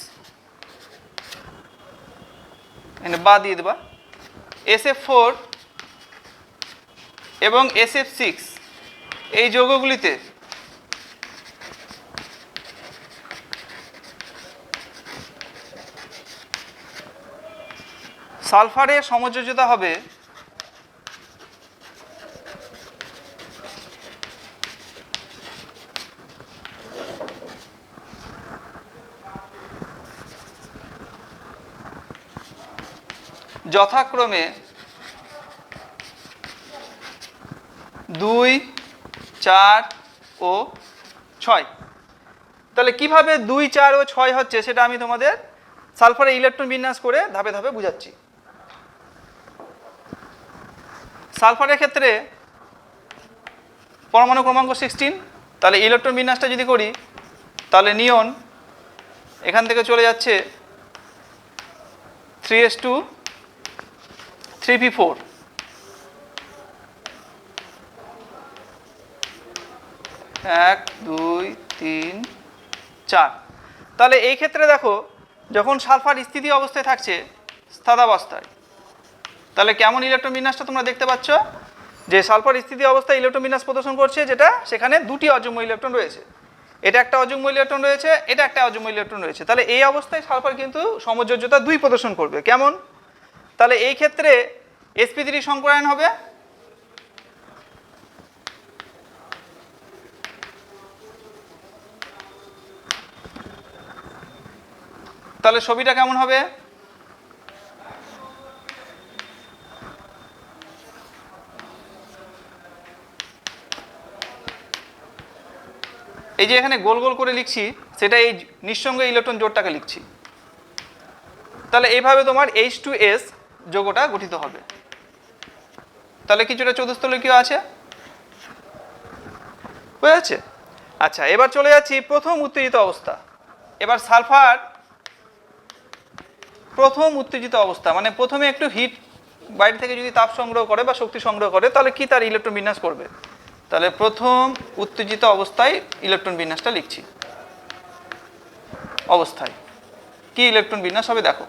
এখানে বা দিয়ে দেবা, SF4 এবং SF6 এই যৌগগুলিতে সালফারের সমযোজ্যতা হবে যথাক্রমে 2, 4 ও 6। তাহলে কিভাবে 2, 4 ও 6 হচ্ছে সেটা আমি তোমাদের সালফারের ইলেকট্রন বিন্যাস করে ধাপে ধাপে বুঝাচ্ছি। সালফারের ক্ষেত্রে পরমাণু ক্রমাঙ্ক 16, তাহলে ইলেকট্রন বিন্যাসটা যদি করি তাহলে নিয়ন এখান থেকে চলে যাচ্ছে 3s2 3p4, এক, 2, 3, 4। তাহলে এই ক্ষেত্রে দেখো যখন সালফার স্থিতি অবস্থায় থাকছে স্থিতাবস্থায়, তাহলে কেমন ইলেকট্রন বিন্যাসটা তোমরা দেখতে পাচ্ছ, যে সালফার স্থিতি অবস্থায় ইলেকট্রন বিন্যাস প্রদর্শন করছে, যেটা সেখানে দুটি অযুগ্ম ইলেকট্রন রয়েছে, এটা একটা অযুগ্ম ইলেকট্রন রয়েছে, এটা একটা অযুগ্ম ইলেকট্রন রয়েছে। তাহলে এই অবস্থায় সালফার কিন্তু সমযোজ্যতা 2 প্রদর্শন করবে। কেমন? তাহলে এই ক্ষেত্রে sp3 সংকরায়ন হবে তাহলে ছবিটা কেমন হবে? এই যে এখানে গোল গোল করে লিখছি সেটা এই নিঃসঙ্গ ইলেকট্রন জোড়টাকে লিখছি। তাহলে এইভাবে তোমার H2S যৌগটা গঠিত হবে। তাহলে কিছুটা চতুস্তলকীয় আছে, বুঝা যাচ্ছে? আচ্ছা, এবার চলে যাচ্ছি প্রথম উত্তেজিত অবস্থা। এবার সালফার প্রথম উত্তেজিত অবস্থা মানে প্রথমে একটু হিট বাইরে থেকে যদি তাপ সংগ্রহ করে বা শক্তি সংগ্রহ করে তাহলে কি তার ইলেকট্রন বিন্যাস করবে। তাহলে প্রথম উত্তেজিত অবস্থায় ইলেকট্রন বিন্যাসটা লিখছি। অবস্থায় কি ইলেকট্রন বিন্যাস হবে দেখো।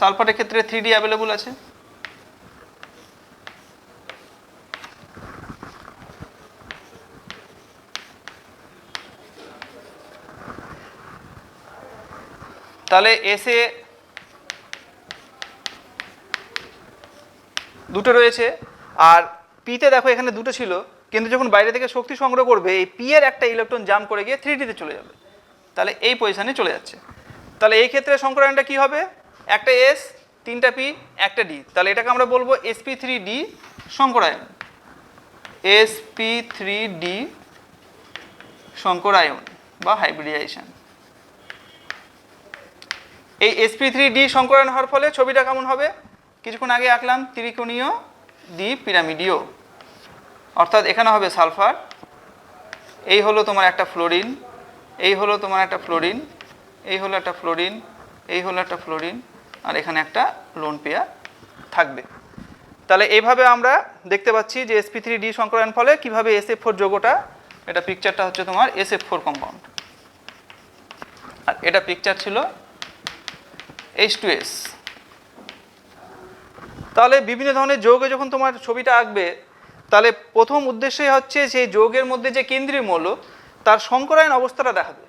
সালফারের ক্ষেত্রে 3D অ্যাভেলেবল আছে। তাহলে এসে দুটো রয়েছে আর পিতে দেখো এখানে দুটো ছিল, কিন্তু যখন বাইরে থেকে শক্তি সংগ্রহ করবে এই পি এর একটা ইলেকট্রন জাম্প করে গিয়ে 3Dতে চলে যাবে, তাহলে এই পজিশনে চলে যাচ্ছে। তাহলে এই ক্ষেত্রে সংকরায়নটা কি হবে? একটা এস, তিনটা পি, একটা ডি, তাহলে এটাকে আমরা বলবো sp3d সংকরায়ন। sp3d সংকরায়ন বা হাইব্রিডাইজেশন। এই sp3d সংকরায়ন হওয়ার ফলে ছবিটা কেমন হবে? কিছুক্ষণ আগে আঁকলাম ত্রিকোণীয় দ্বি পিরামিডীয়, অর্থাৎ এখানে হবে সালফার, এই হলো তোমার একটা ফ্লোরিন, এই হলো তোমার একটা ফ্লোরিন, এই হলো একটা ফ্লোরিন, এই হলো একটা ফ্লোরিন, আর এখানে একটা লোন পেয়ার থাকবে। তাহলে এইভাবে আমরা দেখতে পাচ্ছি যে sp3d সংকরায়ন ফলে কিভাবে SF4 যৌগটা, এটা পিকচারটা হচ্ছে তোমার SF4 কম্পাউন্ড, আর এটা পিকচার ছিল H2S। তাহলে বিভিন্ন ধরনের যৌগে যখন তোমার ছবিটা আঁকবে তাহলে প্রথম উদ্দেশ্যই হচ্ছে সেই যৌগের মধ্যে যে কেন্দ্রীয় মৌল তার সংকরায়ন অবস্থাটা দেখাবে।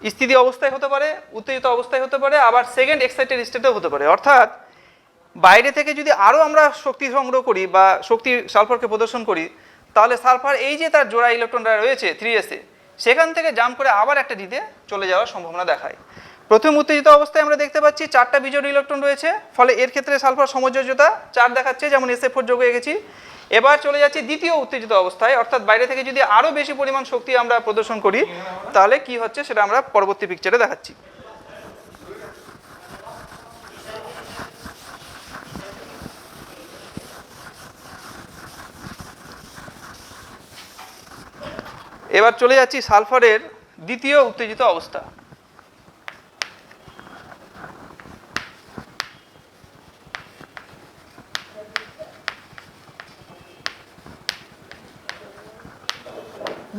স্থিতি অবস্থায় হতে পারে, উত্তেজিত অবস্থায় হতে পারে, আবার সেকেন্ড এক্সাইটেড স্টেটেও হতে পারে। অর্থাৎ বাইরে থেকে যদি আরও আমরা শক্তি সংগ্রহ করি বা শক্তি সালফারকে প্রদর্শন করি তাহলে সালফার এই যে তার জোড়া ইলেকট্রনটা রয়েছে 3s-এ, সেখান থেকে জাম্প করে আবার একটা ডিতে চলে যাওয়ার সম্ভাবনা দেখায়। প্রথম উত্তেজিত অবস্থায় আমরা দেখতে পাচ্ছি 4টা বিজোড় ইলেকট্রন রয়েছে, ফলে এর ক্ষেত্রে সালফার সমযোজ্যতা 4 দেখাচ্ছে, যেমন SF4 যৌগে এঁকেছি। এবার চলে যাচ্ছি দ্বিতীয় উত্তেজিত অবস্থায়, অর্থাৎ বাইরে থেকে যদি আরও বেশি পরিমাণ শক্তি আমরা প্রদর্শন করি তাহলে কি হচ্ছে সেটা আমরা পরবর্তী পিকচারে দেখাচ্ছি। এবার চলে যাচ্ছি সালফারের দ্বিতীয় উত্তেজিত অবস্থা।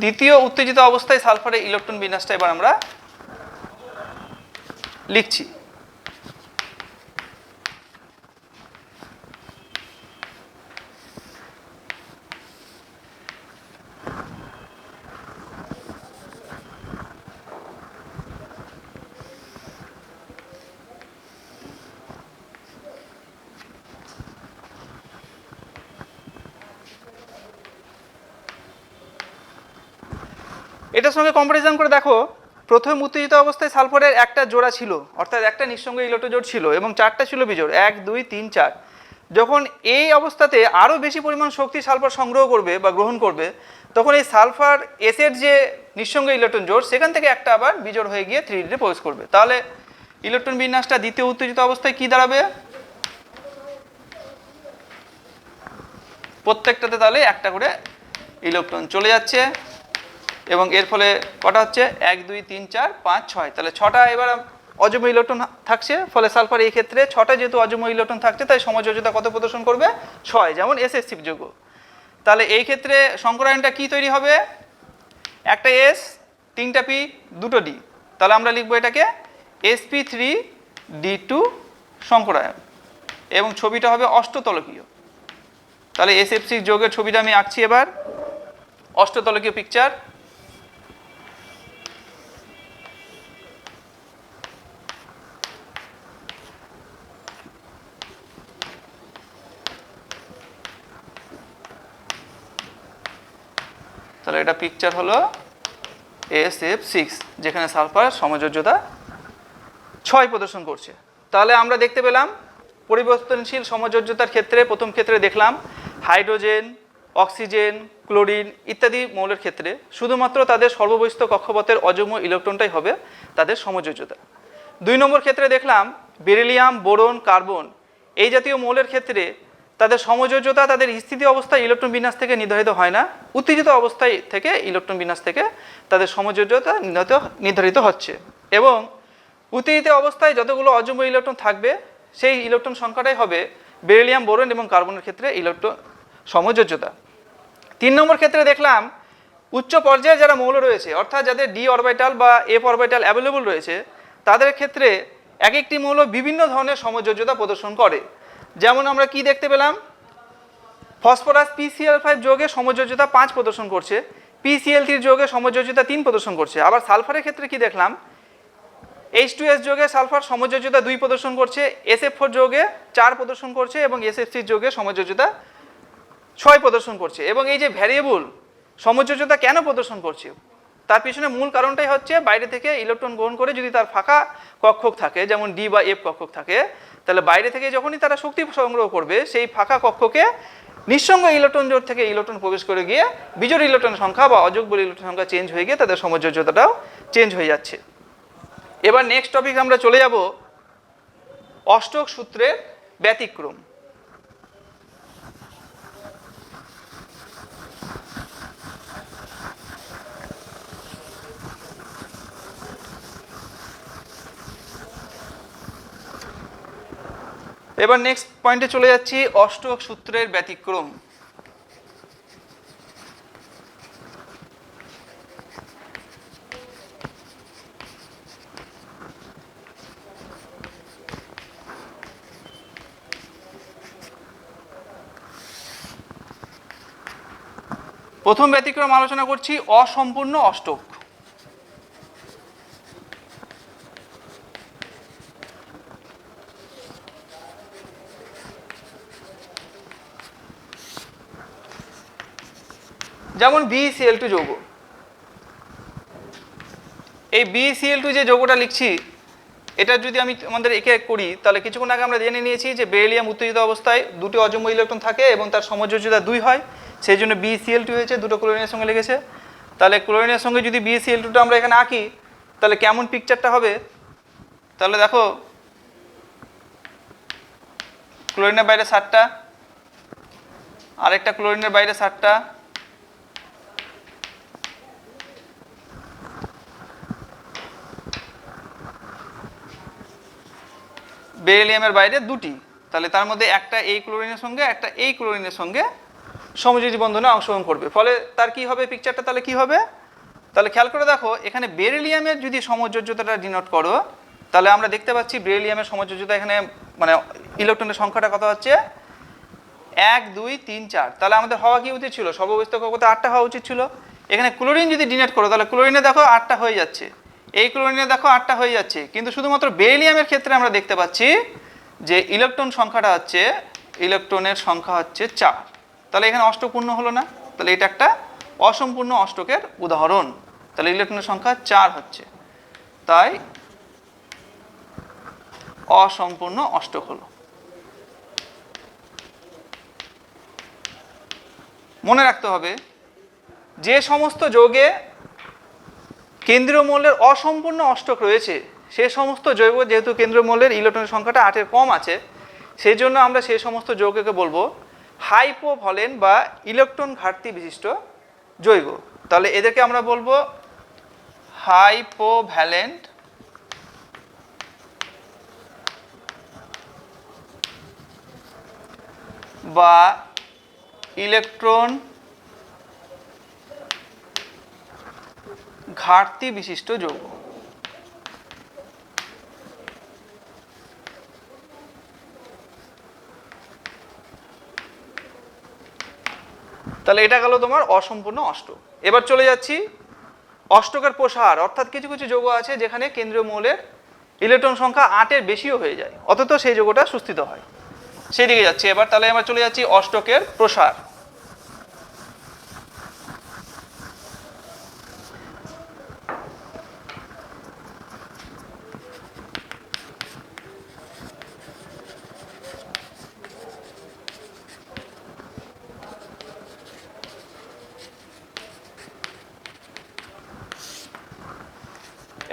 দ্বিতীয় উত্তেজিত অবস্থায় সালফারের ইলেকট্রন বিন্যাসটা এবার আমরা লিখছি। এটার সঙ্গে কম্পারিজন করে দেখো, প্রথম উত্তেজিত অবস্থায় সালফারের একটা জোড়া ছিল, অর্থাৎ একটা নিঃসঙ্গ ইলেকট্রন জোড় ছিল এবং 4টা ছিল বিজোড়, 1 2 3 4। যখন এই অবস্থাতে আরও বেশি পরিমাণ শক্তি সালফার সংগ্রহ করবে বা গ্রহণ করবে, তখন এই সালফার এসের যে নিঃসঙ্গ ইলেকট্রন জোড় সেখান থেকে একটা আবার বিজোড় হয়ে গিয়ে 3D প্রবেশ করবে। তাহলে ইলেকট্রন বিন্যাসটা দ্বিতীয় উত্তেজিত অবস্থায় কি দাঁড়াবে? প্রত্যেকটাতে তাহলে একটা করে ইলেকট্রন চলে যাচ্ছে এবং এর ফলে কটা হচ্ছে 1 2 3 4 5 6, তাহলে 6টা এবার অযুগ্ম ইলেকট্রন থাকছে। ফলে সালফার এই ক্ষেত্রে 6টা যেহেতু অযুগ্ম ইলেকট্রন থাকছে তাই সমযোজ্যতা কত প্রদর্শন করবে? 6, যেমন SF যৌগ। তাহলে এই ক্ষেত্রে সংকরায়নটা কি তৈরি হবে? একটা S, 3টা P, 2টো D। তাহলে আমরা লিখবো এটাকে sp3d2 সংকরায়ন এবং ছবিটা হবে অষ্টতলকীয়। তাহলে SF6 যৌগের ছবিটা আমি আঁকছি এবার, অষ্টতলকীয় পিকচার। তাহলে এটা পিকচার হলো SF6, যেখানে সালফার সমযোজ্যতা 6 প্রদর্শন করছে। তাহলে আমরা দেখতে পেলাম পরিবর্তনশীল সমযোজ্যতার ক্ষেত্রে প্রথম ক্ষেত্রে দেখলাম হাইড্রোজেন, অক্সিজেন, ক্লোরিন ইত্যাদি মৌলের ক্ষেত্রে শুধুমাত্র তাদের সর্ববহিস্থ কক্ষপথের অযুগ্ম ইলেকট্রনটাই হবে তাদের সমযোজ্যতা। 2 নম্বর ক্ষেত্রে দেখলাম বেরিলিয়াম, বোরন, কার্বন এই জাতীয় মৌলের ক্ষেত্রে তাদের সমযোজ্যতা তাদের স্থিতি অবস্থায় ইলেকট্রন বিন্যাস থেকে নির্ধারিত হয় না, উত্তেজিত অবস্থায় থেকে ইলেকট্রন বিন্যাস থেকে তাদের সমযোজ্যতা নির্ধারিত হচ্ছে। এবং উত্তেজিত অবস্থায় যতগুলো অযুগ্ম ইলেকট্রন থাকবে সেই ইলেকট্রন সংখ্যাটাই হবে বেরিলিয়াম, বোরন এবং কার্বনের ক্ষেত্রে ইলেকট্রন সমযোজ্যতা। 3 নম্বর ক্ষেত্রে দেখলাম উচ্চ পর্যায়ে যারা মৌল রয়েছে, অর্থাৎ যাদের ডি অরবিটাল বা এফ অরবিটাল অ্যাভেলেবল রয়েছে, তাদের ক্ষেত্রে এক একটি মৌল বিভিন্ন ধরনের সমযোজ্যতা প্রদর্শন করে। যেমন আমরা কি দেখতে পেলাম, ফসফরাস PCl5 যৌগে সমযোজ্যতা 5 প্রদর্শন করছে, PCl3 যৌগে সমযোজ্যতা 3 প্রদর্শন করছে। আবার সালফারের ক্ষেত্রে কি দেখলাম, H2S যৌগে সালফার সমযোজ্যতা 2 প্রদর্শন করছে, SF4 যৌগে 4 প্রদর্শন করছে এবং SF6 যৌগে সমযোজ্যতা 6 প্রদর্শন করছে। এবং এই যে ভ্যারিয়েবল সমযোজ্যতা কেন প্রদর্শন করছে, তার পিছনে মূল কারণটাই হচ্ছে বাইরে থেকে ইলেকট্রন গ্রহণ করে যদি তার ফাঁকা কক্ষক থাকে, যেমন ডি বা এফ কক্ষক থাকে, তাহলে বাইরে থেকে যখনই তারা শক্তি সংগ্রহ করবে সেই ফাঁকা কক্ষকে নিঃসঙ্গ ইলেকট্রন জোড় থেকে ইলেকট্রন প্রবেশ করে গিয়ে বিজোড় ইলেকট্রনের সংখ্যা বা অযুগ্ম ইলেকট্রনের সংখ্যা চেঞ্জ হয়ে গিয়ে তাদের সমযোজ্যতাটাও চেঞ্জ হয়ে যাচ্ছে। এবার নেক্সট টপিক আমরা চলে যাব অষ্টক সূত্রের ব্যতিক্রম। এবার নেক্সট পয়েন্টে চলে যাচ্ছি, অষ্টক সূত্রের ব্যতিক্রম। প্রথম ব্যতিক্রম আলোচনা করছি অসম্পূর্ণ অষ্টক। যেমন BeCl2 যৌগ, এই BeCl2 যে যৌগটা লিখছি এটা যদি আমি আমাদের একে করি তাহলে কিছুক্ষণ আগে আমরা জেনে নিয়েছি যে বেরিলিয়াম উত্তেজিত অবস্থায় দুটি অযুগ্ম ইলেকট্রন থাকে এবং তার সমযোজ্যতা 2 হয়, সেই জন্য BeCl2 হয়েছে, দুটো ক্লোরিনের সঙ্গে লেগেছে। তাহলে ক্লোরিনের সঙ্গে যদি BeCl2টা আমরা এখানে আঁকি তাহলে কেমন পিকচারটা হবে, তাহলে দেখো ক্লোরিনের বাইরে 7টা, আরেকটা ক্লোরিনের বাইরে 7টা, বেরিলিয়ামের বাইরে 2টি, তাহলে তার মধ্যে একটা এই ক্লোরিনের সঙ্গে একটা এই ক্লোরিনের সঙ্গে সমযোজী বন্ধনে অংশগ্রহণ করবে, ফলে তার কি হবে পিকচারটা, তাহলে কি হবে, তাহলে খেয়াল করে দেখো এখানে বেরিলিয়ামের যদি সমযোজ্যতাটা ডিনোট করো তাহলে আমরা দেখতে পাচ্ছি বেরিলিয়ামের সমযোজ্যতা এখানে মানে ইলেকট্রনের সংখ্যাটা কত হচ্ছে 1 2 3 4, তাহলে আমাদের হওয়া কি উচিত ছিল, সর্বব্যস্ত কক্ষপথে 8টা হওয়া উচিত ছিল। এখানে ক্লোরিন যদি ডিনোট করো তাহলে ক্লোরিনে দেখো 8টা হয়ে যাচ্ছে, এই ক্লোরিনে দেখো 8টা হয়ে যাচ্ছে, কিন্তু শুধুমাত্র বেরিলিয়ামের ক্ষেত্রে আমরা দেখতে পাচ্ছি যে ইলেকট্রন সংখ্যাটা হচ্ছে, ইলেকট্রনের সংখ্যা হচ্ছে 4, তাহলে এখানে অষ্টক পূর্ণ হলো না, তাহলে এটা একটা অসম্পূর্ণ অষ্টকের উদাহরণ, তাহলে ইলেকট্রনের সংখ্যা 4 হচ্ছে, তাই অসম্পূর্ণ অষ্টক হলো। মনে রাখতে হবে যে সমস্ত যৌগে কেন্দ্রীয় মৌলের অসম্পূর্ণ অষ্টক রয়েছে সে সমস্ত যৌগ যেহেতু কেন্দ্রীয় মৌলের ইলেকট্রনের সংখ্যাটা 8-এর কম আছে, সেই জন্য আমরা সেই সমস্ত যৌগকে বলবো হাইপোভ্যালেন্ট বা ইলেকট্রন ঘাটতি বিশিষ্ট যৌগ, তাহলে এদেরকে আমরা বলবো হাইপোভ্যালেন্ট বা ইলেকট্রন ঘাটতি বিশিষ্ট যৌগ। তাহলে এটা গেল তোমার অসম্পূর্ণ অষ্টক। এবার চলে যাচ্ছি অষ্টকের প্রসার, অর্থাৎ কিছু কিছু যৌগ আছে যেখানে কেন্দ্রীয় মৌলের ইলেকট্রন সংখ্যা 8-এর বেশিও হয়ে যায় অথচ সেই যৌগটা সুস্থিত হয়, সেই দিকে যাচ্ছি এবার। তাহলে আমরা চলে যাচ্ছি অষ্টকের প্রসার।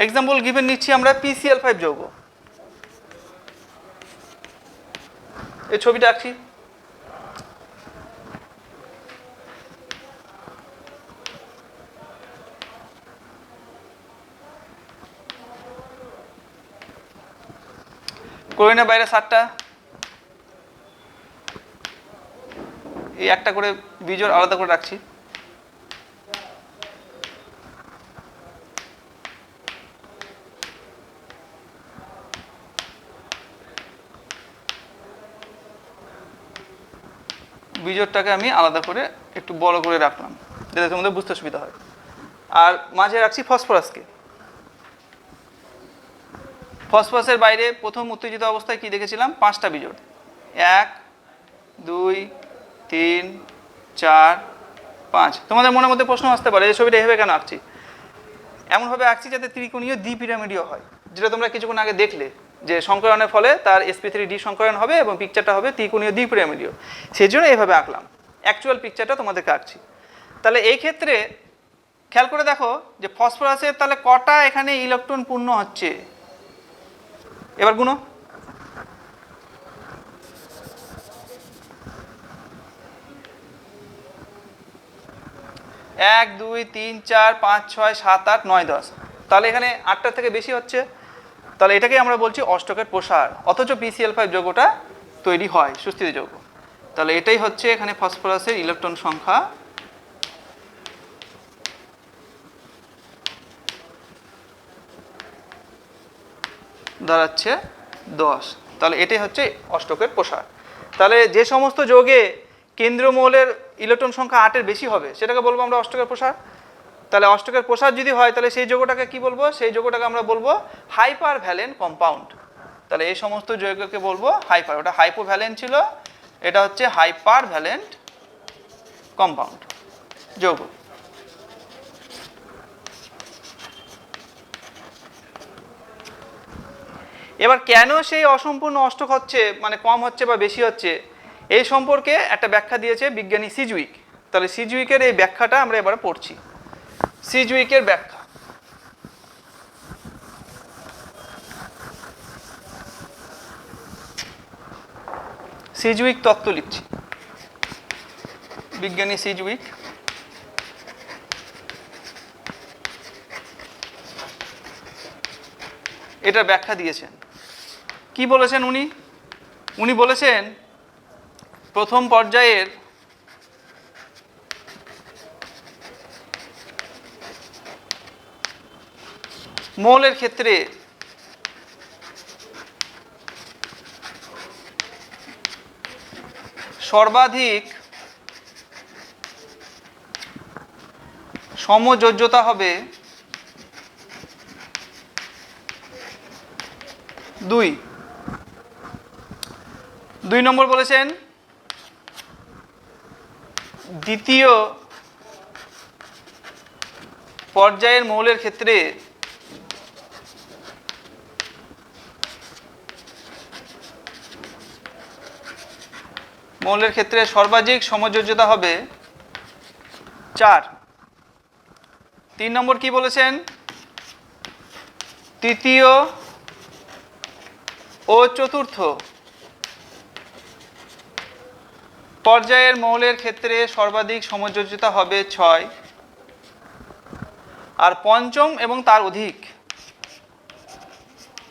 এক্সাম্পল গিভেন নিচ্ছি আমরা PCl5 যৌগ, এই ছবিটা আঁকছি, ক্লোরিনের বাইরে 7টা, এই একটা করে বিজোড় আলাদা করে রাখছি, বিজোড়টাকে আমি আলাদা করে একটু বড় করে রাখলাম যাতে তোমাদের বুঝতে সুবিধা হয়, আর মাঝে রাখছি ফসফরাসকে। ফসফরাসের বাইরে প্রথম উত্তেজিত অবস্থায় কি দেখেছিলাম 5টা বিজোড়, 1 2 3 4 5। তোমাদের মনের মধ্যে প্রশ্ন আসতে পারে এই ছবিটা এভাবে কেন আঁকছি, এমনভাবে আঁকছি যাতে ত্রিকোণীয় দ্বিপিরামিডীয় হয়, যেটা তোমরা কিছুক্ষণ আগে দেখলে যে সংকরণের ফলে তার sp3d সংকরণ হবে এবং পিকচারটা হবে ত্রিকোণীয় দ্বিপিরামিডীয়, সেই জন্য এইভাবে আঁকলাম, অ্যাকচুয়াল পিকচারটা তোমাদেরকে আঁকছি। তাহলে এই ক্ষেত্রে খেয়াল করে দেখো যে ফসফরাসের তাহলে কটা এখানে ইলেকট্রন পূর্ণ হচ্ছে, এবার গুনো, এক 2 3 4 5 6 7 8 9 10, তাহলে এখানে 8টার থেকে বেশি হচ্ছে, তাহলে এটাকেই আমরা বলছি অষ্টকের প্রসার, অথচ PCl5 যৌগটা তৈরি হয় সুস্থিত যৌগ। তাহলে এটাই হচ্ছে এখানে ফসফরাসের ইলেকট্রন সংখ্যা দাঁড়াচ্ছে 10, তাহলে এটাই হচ্ছে অষ্টকের প্রসার। তাহলে যে সমস্ত যৌগে কেন্দ্রীয় মৌলের ইলেকট্রন সংখ্যা 8-এর বেশি হবে সেটাকে বলবো আমরা অষ্টকের প্রসার। তাহলে অষ্টকের প্রসার যদি হয় তাহলে সেই যৌগটাকে কি বলবো, সেই যৌগটাকে আমরা বলবো হাইপার ভ্যালেন্ট কম্পাউন্ড। তাহলে এই সমস্ত যৌগকে বলবো হাইপার, ওটা হাইপোভ্যালেন্ট ছিল, এটা হচ্ছে হাইপার ভ্যালেন্ট কম্পাউন্ড। যৌগ। এবার কেন সেই অসম্পূর্ণ অষ্টক হচ্ছে, মানে কম হচ্ছে বা বেশি হচ্ছে, এই সম্পর্কে একটা ব্যাখ্যা দিয়েছে বিজ্ঞানী সিজউইক। তাহলে সিজউইকের এই ব্যাখ্যাটা আমরা এবারে পড়ছি। সিজউইকের ব্যাখ্যা। সিজউইক তত্ত্ব লিখছি, বিজ্ঞানী সিজউইক। এটা ব্যাখ্যা দিয়েছেন। কি বলেছেন উনি? উনি বলেছেন প্রথম পর্যায়ের মৌলের ক্ষেত্রে সর্বাধিক সমযোজ্যতা হবে 2। 2 নম্বর বলেছেন দ্বিতীয় পর্যায়ের মৌলের ক্ষেত্রে সর্বাধিক সমযোজ্যতা হবে 4। 3 নম্বর কি বলেছেন? তৃতীয় ও চতুর্থ পর্যায়ের মৌলের ক্ষেত্রে সর্বাধিক সমযোজ্যতা হবে 6। আর পঞ্চম এবং তার অধিক,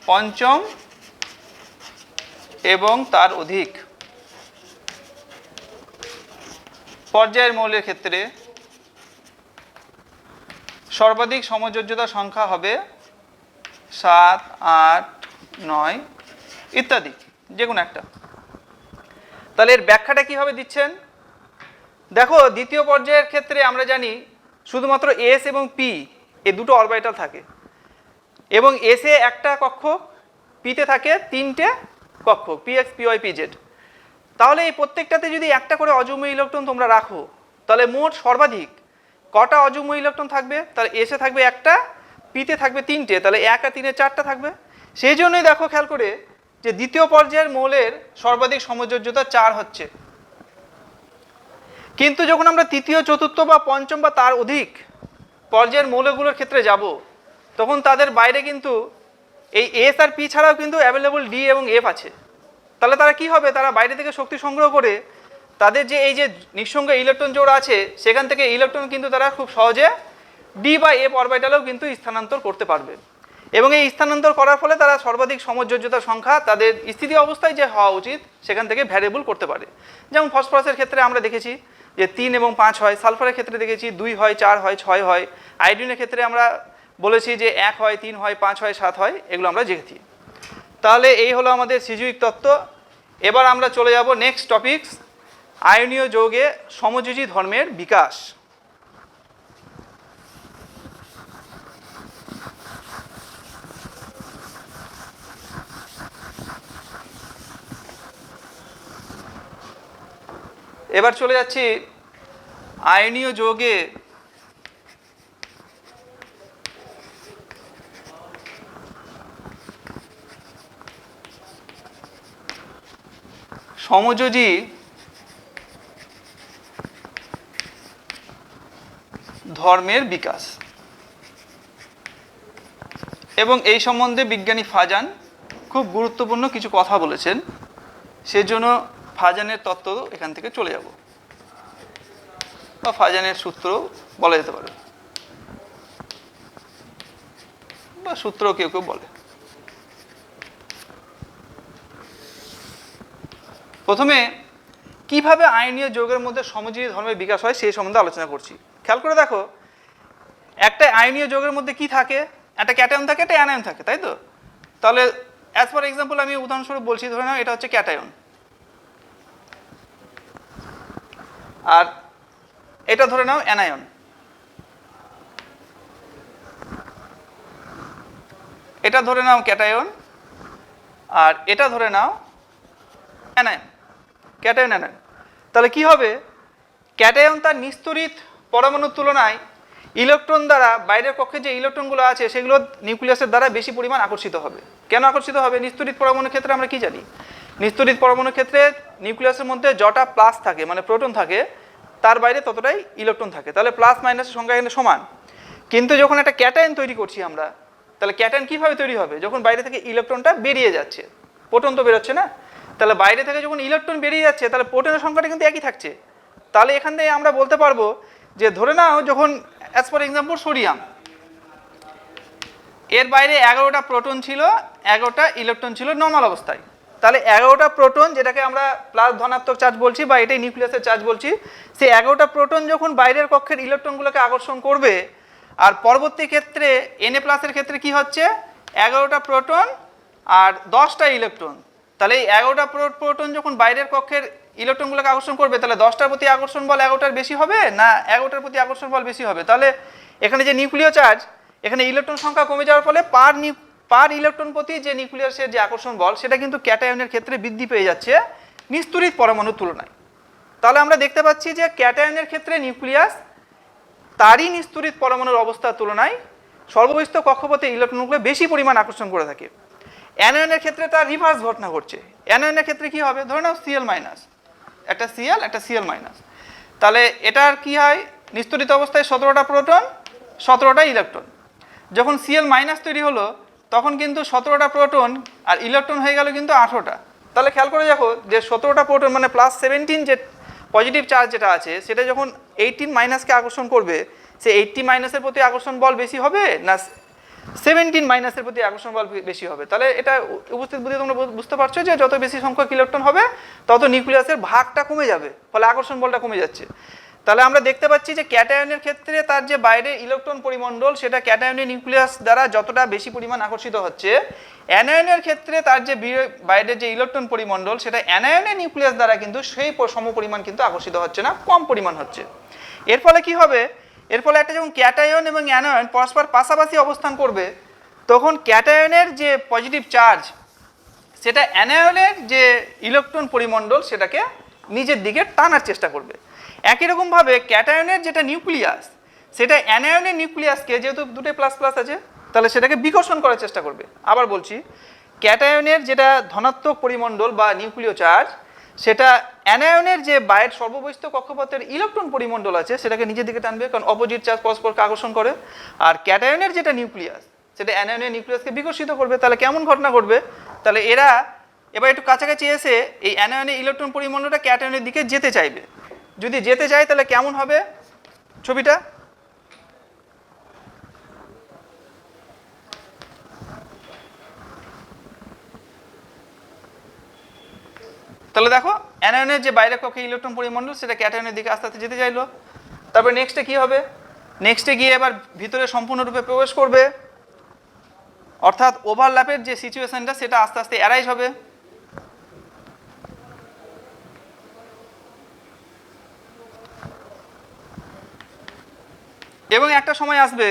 পঞ্চম এবং তার অধিক পর্যায়ের মৌলের ক্ষেত্রে সর্বাধিক সমযোজ্যতা সংখ্যা হবে 7, 8, 9 ইত্যাদি, যে কোনো একটা। তাহলে এর ব্যাখ্যাটা কিভাবে দিচ্ছেন? দেখো, দ্বিতীয় পর্যায়ের ক্ষেত্রে আমরা জানি শুধুমাত্র এস এবং পি এই দুটো অরবিটাল থাকে, এবং এসে একটা কক্ষক, পিতে থাকে 3টে কক্ষক, পিএক্স, পিওয়াই, পিজেড। তাহলে এই প্রত্যেকটাতে যদি একটা করে অযুগ্ম ইলেকট্রন তোমরা রাখো, তাহলে মোট সর্বাধিক কটা অযুগ্ম ইলেকট্রন থাকবে? তাহলে এসে থাকবে একটা, পিতে থাকবে 3টে, তাহলে 1 আর 3 4টা থাকবে। সেই জন্যই দেখো খেয়াল করে যে দ্বিতীয় পর্যায়ের মৌলের সর্বাধিক সমযোজ্যতা 4 হচ্ছে। কিন্তু যখন আমরা তৃতীয়, চতুর্থ বা পঞ্চম বা তার অধিক পর্যায়ের মৌলগুলোর ক্ষেত্রে যাব, তখন তাদের বাইরে কিন্তু এই এস আর পি ছাড়াও কিন্তু অ্যাভেলেবল ডি এবং এফ আছে। তাহলে তারা কি হবে? তারা বাইরে থেকে শক্তি সংগ্রহ করে তাদের যে এই যে নিঃসঙ্গ ইলেকট্রন জোড় আছে, সেখান থেকে ইলেকট্রন কিন্তু তারা খুব সহজে ডি বা এফ অরবিটালেও কিন্তু স্থানান্তর করতে পারবে। এবং এই স্থানান্তর করার ফলে তারা সর্বাধিক সমযোজ্যতার সংখ্যা তাদের স্থিতি অবস্থায় যে হওয়া উচিত সেখান থেকে ভ্যারিয়েবল করতে পারে। যেমন ফসফরাসের ক্ষেত্রে আমরা দেখেছি যে 3 এবং 5 হয়, সালফারের ক্ষেত্রে দেখেছি 2 হয়, 4 হয়, 6 হয়, আয়োডিনের ক্ষেত্রে আমরা বলেছি যে 1 হয়, 3 হয়, 5 হয়, 7 হয়, এগুলো আমরা দেখেছি। তাহলে এই হলো আমাদের সিজুইক তত্ত্ব। এবার আমরা চলে যাব নেক্সট টপিকস, আয়নীয় যৌগে সমযোজী ধর্মের বিকাশ। এবার চলে যাচ্ছি আয়নীয় যৌগে সমযোজী ধর্মের বিকাশ। এবং এই সম্বন্ধে বিজ্ঞানী ফাজান খুব গুরুত্বপূর্ণ কিছু কথা বলেছেন, সেজন্য ফাজানের তত্ত্ব এখান থেকে চলে যাব, বা ফাজানের সূত্র বলা যেতে পারে, বা সূত্র কেউ কেউ বলে। প্রথমে কিভাবে আয়নীয় যৌগের মধ্যে সমযোজী ধর্মের বিকাশ হয় সেই সম্বন্ধে আলোচনা করছি। খেয়াল করে দেখো, একটা আয়নীয় যৌগের মধ্যে কি থাকে? একটা ক্যাটায়ন থাকে, একটা অ্যানায়ন থাকে, তাই তো? তাহলে অ্যাজ ফর এক্সাম্পল আমি উদাহরণস্বরূপ বলছি, ধরে নাও এটা হচ্ছে ক্যাটায়ন, আর এটা ধরে নাও অ্যানায়ন। এটা ধরে নাও ক্যাটায়ন, আর এটা ধরে নাও অ্যানায়ন, ক্যাটায়ন অ্যানায়ন। তাহলে কি হবে? ক্যাটায়ন তার নিস্তড়িত পরমাণুর তুলনায় ইলেকট্রন দ্বারা বাইরের কক্ষে যে ইলেকট্রনগুলো আছে সেগুলো নিউক্লিয়াসের দ্বারা বেশি পরিমাণ আকর্ষিত হবে। কেন আকর্ষিত হবে? নিস্তড়িত পরমাণুর ক্ষেত্রে আমরা কি জানি, নিস্তড়িত পরমাণুর ক্ষেত্রে নিউক্লিয়াসের মধ্যে যটা প্লাস থাকে মানে প্রোটন থাকে তার বাইরে ততটাই ইলেকট্রন থাকে, তাহলে প্লাস মাইনাসের সংখ্যা এখানে সমান। কিন্তু যখন একটা ক্যাটায়ন তৈরি করছি আমরা, তাহলে ক্যাটায়ন কীভাবে তৈরি হবে? যখন বাইরে থেকে ইলেকট্রনটা বেরিয়ে যাচ্ছে, প্রোটন তো বেরোচ্ছে না, তাহলে বাইরে থেকে যখন ইলেকট্রন বেরিয়ে যাচ্ছে তাহলে প্রোটনের সংখ্যাটা কিন্তু একই থাকছে। তাহলে এখান থেকে আমরা বলতে পারবো যে ধরে নাও যখন অ্যাজ ফর এক্সাম্পল সোডিয়াম, এর বাইরে 11টা প্রোটন ছিল, 11টা ইলেকট্রন ছিল নর্মাল অবস্থায়, তাহলে 11টা প্রোটন যেটাকে আমরা প্লাস ধনাত্মক চার্জ বলছি বা এটাই নিউক্লিয়াসের চার্জ বলছি, সেই 11টা প্রোটন যখন বাইরের কক্ষের ইলেকট্রনগুলোকে আকর্ষণ করবে, আর পরবর্তী ক্ষেত্রে Na প্লাসের ক্ষেত্রে কি হচ্ছে 11টা প্রোটন আর 10টা ইলেকট্রন, তাহলে এই 11টা প্রোটন যখন বাইরের কক্ষের ইলেকট্রনগুলোকে আকর্ষণ করবে তাহলে 10টার প্রতি আকর্ষণ বল 11টার বেশি হবে না 11টার প্রতি আকর্ষণ বল বেশি হবে? তাহলে এখানে যে নিউক্লিয় চার্জ, এখানে ইলেকট্রন সংখ্যা কমে যাওয়ার ফলে পার ইলেকট্রন প্রতি যে নিউক্লিয়াসের যে আকর্ষণ বল সেটা কিন্তু ক্যাটায়নের ক্ষেত্রে বৃদ্ধি পেয়ে যাচ্ছে নিস্তড়িত পরমাণুর তুলনায়। তাহলে আমরা দেখতে পাচ্ছি যে ক্যাটায়নের ক্ষেত্রে নিউক্লিয়াস তারই নিস্তড়িত পরমাণুর অবস্থার তুলনায় সর্ববহিস্থ কক্ষপথে ইলেকট্রনগুলো বেশি পরিমাণ আকর্ষণ করে থাকে। অ্যানায়নের ক্ষেত্রে তার রিভার্স ঘটনা ঘটছে। অ্যানায়নের ক্ষেত্রে কি হবে? ধরে নাও Cl মাইনাস, একটা Cl একটা Cl মাইনাস, তাহলে এটার কি হয় নিস্তড়িত অবস্থায় 17টা প্রোটন 17টা ইলেকট্রন। যখন Cl মাইনাস তৈরি হলো তখন কিন্তু 17টা প্রোটন আর ইলেকট্রন হয়ে গেল কিন্তু 18টা। তাহলে খেয়াল করে দেখো যে 17টা প্রোটন মানে প্লাস 17 যে পজিটিভ চার্জ যেটা আছে সেটা যখন 18 মাইনাসকে আকর্ষণ করবে, সে 80 মাইনাসের প্রতি আকর্ষণ বল বেশি হবে না 17 মাইনাসের প্রতি আকর্ষণ বল বেশি হবে? তাহলে এটা উপস্থিত বুঝে তোমরা বুঝতে পারছো যে যত বেশি সংখ্যক ইলেকট্রন হবে তত নিউক্লিয়াসের ভাগটা কমে যাবে, ফলে আকর্ষণ বলটা কমে যাচ্ছে। তাহলে আমরা দেখতে পাচ্ছি যে ক্যাটায়নের ক্ষেত্রে তার যে বাইরে ইলেকট্রন পরিমণ্ডল সেটা ক্যাটায়নের নিউক্লিয়াস দ্বারা যতটা বেশি পরিমাণ আকর্ষিত হচ্ছে, অ্যানায়নের ক্ষেত্রে তার যে বাইরের যে ইলেকট্রন পরিমণ্ডল সেটা অ্যানায়নের নিউক্লিয়াস দ্বারা কিন্তু সেই সমপরিমাণ কিন্তু আকর্ষিত হচ্ছে না, কম পরিমাণ হচ্ছে। এর ফলে কি হবে? এর ফলে একটা যখন ক্যাটায়ন এবং অ্যানায়ন পরস্পর পাশাপাশি অবস্থান করবে তখন ক্যাটায়নের যে পজিটিভ চার্জ সেটা অ্যানায়নের যে ইলেকট্রন পরিমণ্ডল সেটাকে নিজের দিকে টানার চেষ্টা করবে। একই রকমভাবে ক্যাটায়নের যেটা নিউক্লিয়াস সেটা অ্যানায়নের নিউক্লিয়াসকে, যেহেতু দুটোই প্লাস প্লাস আছে, তাহলে সেটাকে বিকর্ষণ করার চেষ্টা করবে। আবার বলছি, ক্যাটায়নের যেটা ধনাত্মক পরিমণ্ডল বা নিউক্লিয় চার্জ সেটা অ্যানায়নের যে বাইরের সর্ববহিস্থ কক্ষপথের ইলেকট্রন পরিমণ্ডল আছে সেটাকে নিজের দিকে টানবে, কারণ অপোজিট চার্জ পরস্পরকে আকর্ষণ করে। আর ক্যাটায়নের যেটা নিউক্লিয়াস সেটা অ্যানায়নের নিউক্লিয়াসকে বিকর্ষিত করবে। তাহলে কেমন ঘটনা ঘটবে? তাহলে এরা এবার একটু কাছাকাছি এসে এই অ্যানায়নের ইলেকট্রন পরিমণ্ডলটা ক্যাটায়নের দিকে যেতে চাইবে। যদি যেতে চায় তাহলে কেমন হবে ছবিটা? তাহলে দেখো অ্যানায়নের যে বাইরের কক্ষে ইলেকট্রন পরিমণ্ডল সেটা ক্যাটায়নের দিকে আস্তে আস্তে যেতে চাইলো। তারপর নেক্সটে কি হবে? নেক্সটে গিয়ে এবার ভিতরে সম্পূর্ণরূপে প্রবেশ করবে, অর্থাৎ ওভারল্যাপের যে সিচুয়েশনটা সেটা আস্তে আস্তে অ্যারাইজ হবে। এবং একটা সময় আসবে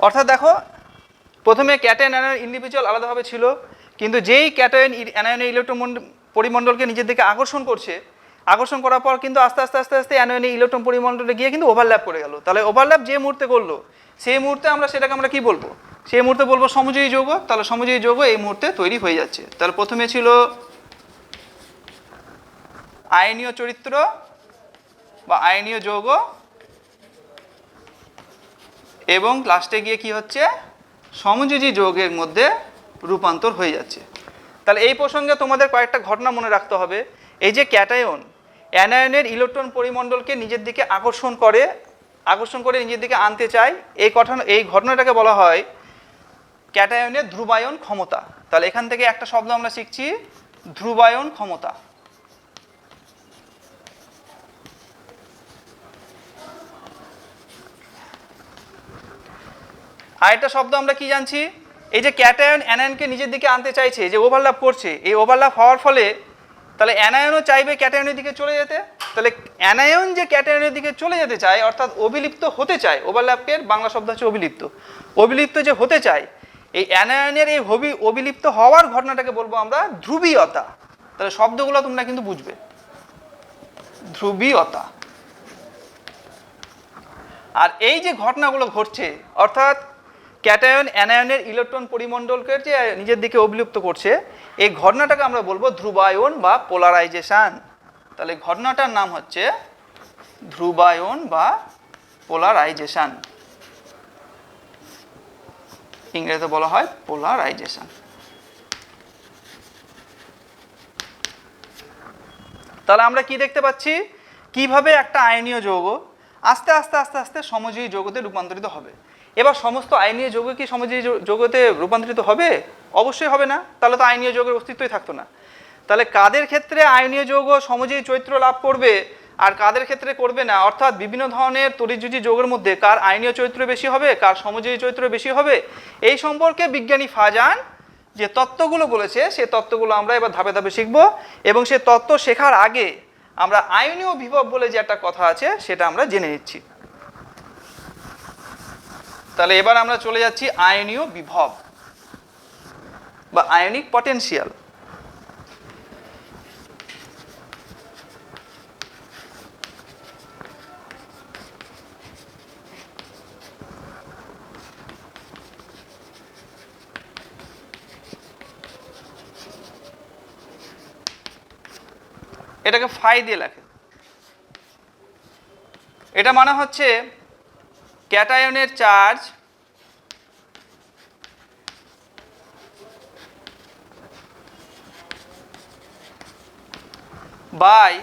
অর্থাৎ দেখো প্রথমে ক্যাটায়ন অ্যানায়ন ইন্ডিভিজুয়াল আলাদাভাবে ছিল, কিন্তু যেই ক্যাটায়ন অ্যানায়নের ইলেকট্রন পরিমণ্ডলকে নিজের দিকে আকর্ষণ করছে, আকর্ষণ করার পর কিন্তু আস্তে আস্তে আস্তে আস্তে অ্যানায়নের ইলেকট্রন পরিমণ্ডলে গিয়ে কিন্তু ওভারল্যাপ করে গেল। তাহলে ওভারল্যাপ যে মুহূর্তে করলো সেই মুহূর্তে সেটাকে আমরা কি বলবো? সেই মুহূর্তে বলবো সমযোজী যৌগ। তাহলে সমযোজী যৌগ এই মুহূর্তে তৈরি হয়ে যাচ্ছে। তাহলে প্রথমে ছিল আয়নীয় চরিত্র বা আয়নীয় যৌগ, এবং লাস্টে গিয়ে কি হচ্ছে সমযোজী যৌগের মধ্যে রূপান্তর হয়ে যাচ্ছে। তাহলে এই প্রসঙ্গে তোমাদের কয়েকটা ঘটনা মনে রাখতে হবে। এই যে ক্যাটায়ন অ্যানায়নের ইলেকট্রন পরিমণ্ডলকে নিজের দিকে আকর্ষণ করে নিজের দিকে আনতে চায়, এই ঘটনাটাকে বলা হয় ক্যাটায়নের ধ্রুবায়ন ক্ষমতা। তাহলে এখান থেকে একটা শব্দ আমরা শিখছি, ধ্রুবায়ন ক্ষমতা। আরেকটা শব্দ আমরা কি জানছি? এই যে ক্যাটায়ন অ্যানায়নকে নিজের দিকে আনতে চাইছে, যে ওভারল্যাপ করছে, এই ওভারল্যাপ হওয়ার ফলে তাহলে অ্যানায়নও চাইবে ক্যাটায়নের দিকে চলে যেতে। তাহলে অ্যানায়ন যে ক্যাটায়নের দিকে চলে যেতে চায়, অর্থাৎ অবিলিপ্ত হতে চায়, ওভারল্যাপের বাংলা শব্দ হচ্ছে অবিলিপ্ত, অবিলিপ্ত যে হতে চায়, এই অ্যানায়নের এই অবিলিপ্ত হওয়ার ঘটনাটাকে বলবো আমরা ধ্রুবীয়তা। তাহলে শব্দগুলো তোমরা কিন্তু বুঝবে, ধ্রুবীয়তা। আর এই যে ঘটনাগুলো ঘটছে, অর্থাৎ ক্যাটায়ন অ্যানায়নের ইলেকট্রন পরিমণ্ডলকে যে নিজের দিকে অবিলুপ্ত করছে, এই ঘটনাটাকে আমরা বলবো ধ্রুবায়ন বা পোলারাইজেশন। তাহলে ঘটনাটার নাম হচ্ছে ধ্রুবায়ন বা পোলারাইজেশন, ইংরেজিতে বলা হয় পোলারাইজেশন। তাহলে আমরা কি দেখতে পাচ্ছি, কিভাবে একটা আয়নীয় যৌগ আস্তে আস্তে আস্তে আস্তে সমযোজী যৌগতে রূপান্তরিত হবে। এবার সমস্ত আয়নীয় যৌগ কি সমযোজী যৌগতে রূপান্তরিত হবে? অবশ্যই হবে না, তাহলে তো আয়নীয় যৌগের অস্তিত্বই থাকতো না। তাহলে কাদের ক্ষেত্রে আয়নীয় যৌগ সমযোজী চরিত্র লাভ করবে আর কাদের ক্ষেত্রে করবে না, অর্থাৎ বিভিন্ন ধরনের তড়িৎযোজী যৌগের মধ্যে কার আয়নীয় চরিত্র বেশি হবে, কার সমযোজী চরিত্র বেশি হবে, এই সম্পর্কে বিজ্ঞানী ফাজান যে তত্ত্বগুলো বলেছে, সেই তত্ত্বগুলো আমরা এবার ধাপে ধাপে শিখব। এবং সে তত্ত্ব শেখার আগে আমরা আয়নীয় বিভব বলে যে একটা কথা আছে সেটা আমরা জেনে নিচ্ছি। তাহলে এবার আমরা চলে যাচ্ছি আয়নীয় বিভব বা আয়নিক পটেনশিয়াল। এটাকে ফাই দিয়ে লেখে। এটা মানে হচ্ছে ক্যাটায়নের চার্জ বাই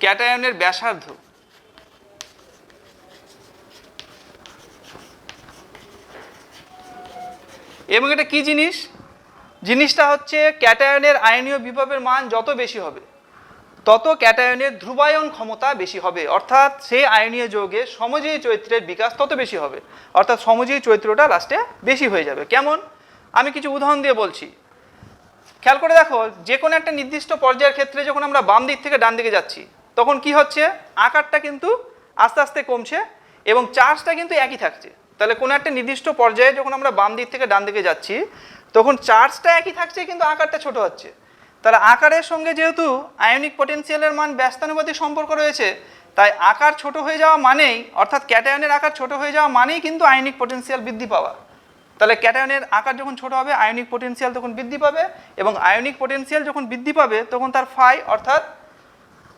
ক্যাটায়নের ব্যাসার্ধ। এবং এটা কি জিনিস? জিনিসটা হচ্ছে ক্যাটায়নের আয়নীয় বিভবের মান যত বেশি হবে তত ক্যাটায়নের ধ্রুবায়ন ক্ষমতা বেশি হবে, অর্থাৎ সেই আয়নীয় যৌগে সমযোজী চরিত্রের বিকাশ তত বেশি হবে, অর্থাৎ সমযোজী চরিত্রটা লাস্টে বেশি হয়ে যাবে। কেমন? আমি কিছু উদাহরণ দিয়ে বলছি, খেয়াল করে দেখো। যে কোনো একটা নির্দিষ্ট পর্যায়ের ক্ষেত্রে যখন আমরা বাম দিক থেকে ডান দিকে যাচ্ছি তখন কি হচ্ছে, আকারটা কিন্তু আস্তে আস্তে কমছে এবং চার্জটা কিন্তু একই থাকছে। তাহলে কোনো একটা নির্দিষ্ট পর্যায়ে যখন আমরা বাম দিক থেকে ডান দিকে যাচ্ছি তখন চার্জটা একই থাকছে কিন্তু আকারটা ছোট হচ্ছে। তাহলে আকারের সঙ্গে যেহেতু আয়নিক পটেনশিয়ালের মান ব্যস্তানুপাতিক সম্পর্ক রয়েছে, তাই আকার ছোট হয়ে যাওয়া মানেই, অর্থাৎ ক্যাটায়নের আকার ছোট হয়ে যাওয়া মানেই কিন্তু আয়নিক পটেনশিয়াল বৃদ্ধি পাওয়া। তাহলে ক্যাটায়নের আকার যখন ছোট হবে আয়নিক পটেনশিয়াল তখন বৃদ্ধি পাবে, এবং আয়নিক পটেনশিয়াল যখন বৃদ্ধি পাবে তখন তার ফাই অর্থাৎ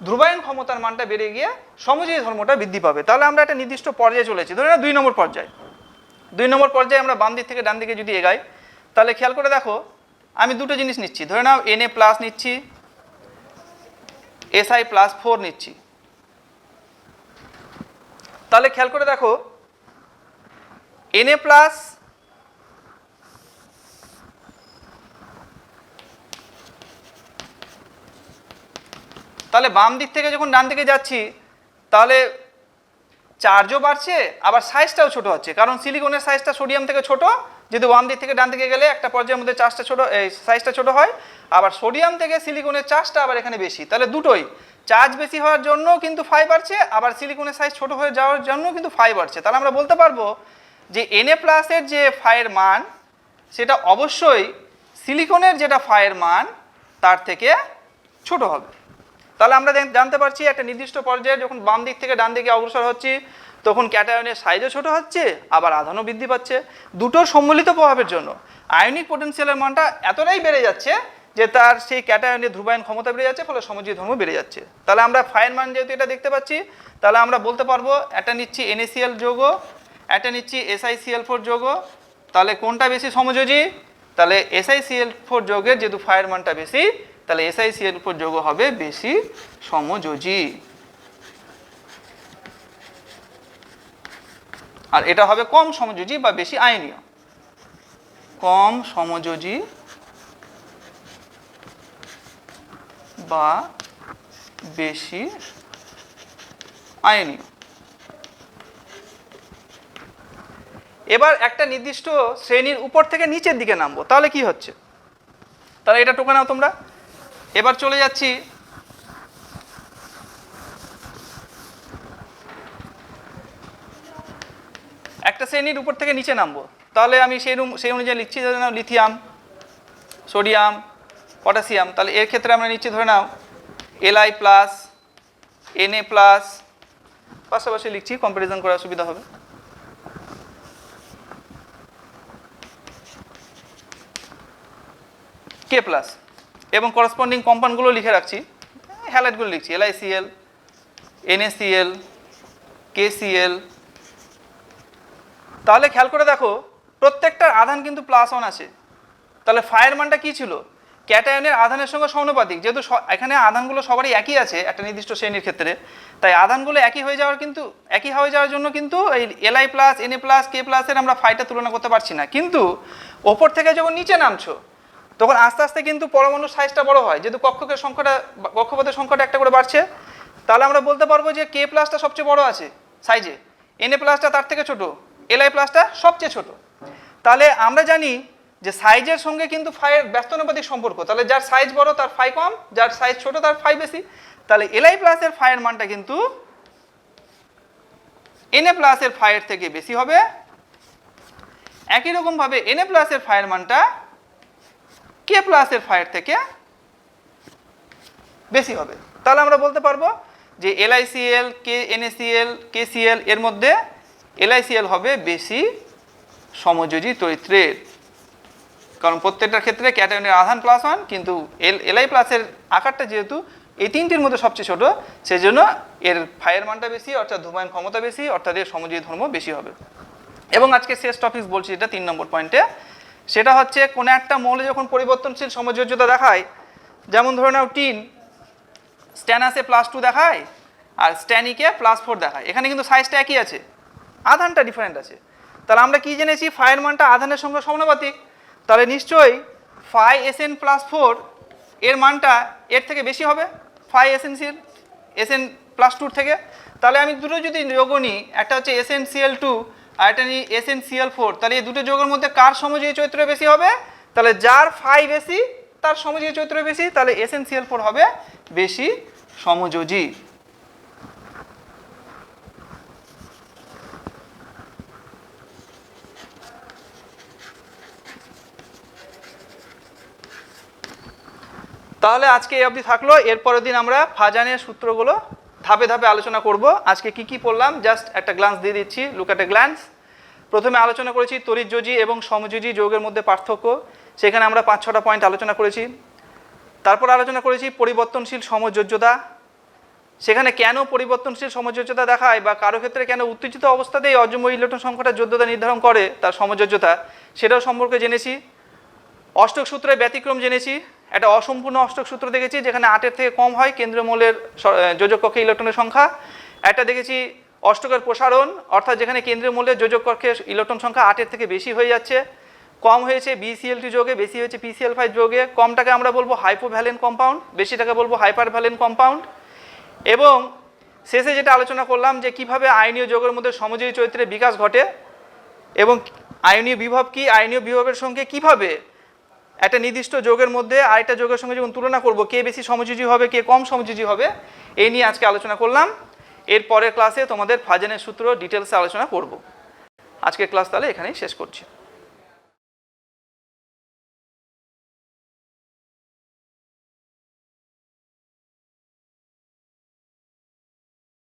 ধ্রুবায়ন ক্ষমতার মানটা বেড়ে গিয়ে সমযোজী ধর্মটা বৃদ্ধি পাবে। তাহলে আমরা একটা নির্দিষ্ট পর্যায়ে চলেছি, ধরে নাও 2 নম্বর পর্যায়। 2 নম্বর পর্যায়ে আমরা বাম দিক থেকে ডান দিকে যদি এগাই, তাহলে খেয়াল করে দেখো আমি দুটো জিনিস নিচ্ছি, ধরে নাও Na+ নিচ্ছি, Si+4 নিচ্ছি। তাহলে খেয়াল করে দেখো Na+ তাহলে বাম দিক থেকে যখন ডান দিকে যাচ্ছি তাহলে চার্জও বাড়ছে আবার সাইজটাও ছোট হচ্ছে, কারণ সিলিকনের সাইজটা সোডিয়াম থেকে ছোট, যেহেতু বাম দিক থেকে ডান দিকে গেলে একটা পর্যায়ের মধ্যে চার্জটা ছোট, এই সাইজটা ছোট হয়, আবার সোডিয়াম থেকে সিলিকনের চার্জটা আবার এখানে বেশি। তাহলে দুটোই, চার্জ বেশি হওয়ার জন্য কিন্তু ফাই বাড়ছে, আবার সিলিকনের সাইজ ছোট হয়ে যাওয়ার জন্য কিন্তু ফাই বাড়ছে। তাহলে আমরা বলতে পারবো যে Na+ এর যে ফাইয়ের মান সেটা অবশ্যই সিলিকনের যেটা ফাইয়ের মান তার থেকে ছোট হবে। তাহলে আমরা জানতে পারছি একটা নির্দিষ্ট পর্যায়ে যখন বাম দিক থেকে ডান দিকে অগ্রসর হচ্ছি তখন ক্যাটায়নের সাইজও ছোট হচ্ছে আবার আধানও বৃদ্ধি পাচ্ছে। দুটোর সম্মিলিত প্রভাবের জন্য আয়নিক পটেনশিয়ালের মানটা এতটাই বেড়ে যাচ্ছে যে তার সেই ক্যাটায়নের ধ্রুবায়ন ক্ষমতা বেড়ে যাচ্ছে, ফলে সমযোজী ধর্ম বেড়ে যাচ্ছে। তাহলে আমরা ফাইয়ের মান যেহেতু এটা দেখতে পাচ্ছি, তাহলে আমরা বলতে পারবো একটা নিচ্ছি NaCl যৌগ, একটা নিচ্ছি SiCl4 যৌগ, তাহলে কোনটা বেশি সমযোজী? তাহলে SiCl4 যৌগের যেহেতু ফাইয়ের মানটা বেশি, তাহলে SiCl4 যৌগ হবে বেশি সমযোজী, আর এটা হবে কম সমযোজী বা বেশি আয়নীয়। কম সমযোজী বা বেশি আয়নীয়। এবার একটা নির্দিষ্ট শ্রেণীর উপর থেকে নিচের দিকে নামবো, তাহলে কি হচ্ছে? তাহলে এটা টোকা নাও তোমরা। এবার চলে যাচ্ছি একটা শ্রেণীর উপর থেকে নিচে নামবো। তাহলে আমি সেই অনুযায়ী লিখছি, ধরে নাও লিথিয়াম, সোডিয়াম, পটাশিয়াম। তাহলে এর ক্ষেত্রে আমরা নিচ্ছি ধরে নাও Li প্লাস, Na প্লাস, পাশাপাশি লিখছি কম্প্যারিজন করার সুবিধা হবে। K প্লাস এবং করসপন্ডিং কম্পাউন্ডগুলো লিখে রাখছি, হ্যালাইডগুলো লিখছি LiCl, NaCl, KCl। তাহলে খেয়াল করে দেখো প্রত্যেকটার আধান কিন্তু +1 আছে। তাহলে ফায়ের মানটা কি ছিল? ক্যাটায়নের আধানের সঙ্গে সমানুপাতিক। যেহেতু এখানে আধানগুলো সবারই একই আছে একটা নির্দিষ্ট শ্রেণীর ক্ষেত্রে, তাই আধানগুলো একই হয়ে যাওয়ার জন্য কিন্তু এই Li plus, Na plus, K প্লাসের আমরা ফাইটা তুলনা করতে পারছি না। কিন্তু ওপর থেকে যখন নিচে নামছো তখন আস্তে আস্তে কিন্তু পরমাণুর সাইজটা বড় হয়, যেহেতু কক্ষপথের সংখ্যাটা একটা করে বাড়ছে। তাহলে আমরা বলতে পারবো যে K প্লাসটা সবচেয়ে বড় আছে সাইজে, Na প্লাসটা তার থেকে ছোট, Li প্লাসটা সবচেয়ে ছোট। তাহলে আমরা জানি যে সাইজের সঙ্গে কিন্তু ফাইয়ের ব্যস্তানুপাতিক সম্পর্ক। তাহলে যার সাইজ বড় তার ফাই কম, যার সাইজ ছোট তার ফাই বেশি। তাহলে Li প্লাসের ফাইয়ের মানটা কিন্তু Na প্লাসের ফাইয়ের থেকে বেশি হবে। একই রকমভাবে Na প্লাসের ফাইয়ের মানটা K প্লাসের ফাইয়ের থেকে বেশি হবে। তাহলে আমরা বলতে পারবো যে LiCl, NaCl, KCl এর মধ্যে LiCl হবে বেশি সমযোজী চরিত্রের, কারণ প্রত্যেকটার ক্ষেত্রে ক্যাটায়নের আধান +1, কিন্তু Li প্লাসের আকারটা যেহেতু এই তিনটির মধ্যে সবচেয়ে ছোট, সেজন্য এর ফাইয়ের মানটা বেশি, অর্থাৎ ধূমায়ন ক্ষমতা বেশি, অর্থাৎ এর সমযোজী ধর্ম বেশি হবে। এবং আজকে শেষ টপিক বলছি, এটা 3 নম্বর পয়েন্টে, সেটা হচ্ছে কোনো একটা মৌলে যখন পরিবর্তনশীল সমযোজ্যতা দেখায়, যেমন ধরে নাও টিন স্ট্যানাসে +2 দেখায় আর স্ট্যানিকে +4 দেখায়। এখানে কিন্তু সাইজটা একই আছে, আধানটা ডিফারেন্ট আছে। তাহলে আমরা কি জেনেছি? ফাইয়ের মানটা আধানের সঙ্গে সমানুপাতিক। তাহলে নিশ্চয়ই ফাই Sn +4 এর মানটা এর থেকে বেশি হবে, ফাই Sn +2 থেকে। তাহলে আমি দুটো যদি যোগ নিই, একটা হচ্ছে SnCl2 আর একটা নিই SnCl4, তাহলে এই দুটো যোগের মধ্যে কার সমযোজী চরিত্র বেশি হবে? তাহলে যার ফাই বেশি তার সমযোজী চরিত্র বেশি, তাহলে SnCl4 হবে বেশি সমযোজী। তাহলে আজকে এই অবধি থাকলো। এরপরের দিন আমরা ফাজানের সূত্রগুলো ধাপে ধাপে আলোচনা করব। আজকে কি কি পড়লাম জাস্ট একটা গ্লান্স দিয়ে দিচ্ছি, লুক অ্যাট এ গ্ল্যান্স। প্রথমে আলোচনা করেছি তড়িৎযোজী এবং সমযোজী যৌগের মধ্যে পার্থক্য, সেখানে আমরা 5-6টা পয়েন্ট আলোচনা করেছি। তারপর আলোচনা করেছি পরিবর্তনশীল সমযোজ্যতা, সেখানে কেন পরিবর্তনশীল সমযোজ্যতা দেখায় বা কারো ক্ষেত্রে কেন উত্তেজিত অবস্থাতেই অযুগ্ম ইলেকট্রন সংখ্যাটা যোজ্যতা নির্ধারণ করে তার সমযোজ্যতা, সেটাও সম্পর্কে জেনেছি। অষ্টক সূত্রের ব্যতিক্রম জেনেছি, একটা অসম্পূর্ণ অষ্টক সূত্র দেখেছি যেখানে 8-এর থেকে কম হয় কেন্দ্রীয় মৌলের যোজক কক্ষে ইলেকট্রনের সংখ্যা। একটা দেখেছি অষ্টকের প্রসারণ, অর্থাৎ যেখানে কেন্দ্রীয় মৌলের যোজক কক্ষে ইলেকট্রন সংখ্যা 8-এর থেকে বেশি হয়ে যাচ্ছে, কম হয়েছে BCl2 যোগে, বেশি হয়েছে PCl5 যোগে। কমটাকে আমরা বলবো হাইপোভ্যালেন্ট কম্পাউন্ড, বেশিটাকে বলবো হাইপারভ্যালেন্ট কম্পাউন্ড। এবং শেষে যেটা আলোচনা করলাম যে কিভাবে আয়নীয় যৌগের মধ্যে সমযোজী চরিত্রের বিকাশ ঘটে এবং আয়নীয় বিভব কি, আয়নীয় বিভবের সঙ্গে কিভাবে একটা নির্দিষ্ট যৌগের মধ্যে আরেকটা যৌগের সঙ্গে যখন তুলনা করব কে বেশি সমযোজী হবে কে কম সমযোজী হবে, এই নিয়ে আজকে আলোচনা করলাম। এর পরের ক্লাসে তোমাদের ফাজানের সূত্র ডিটেলসে আলোচনা করব। আজকের ক্লাস তাহলে এখানেই শেষ করছি।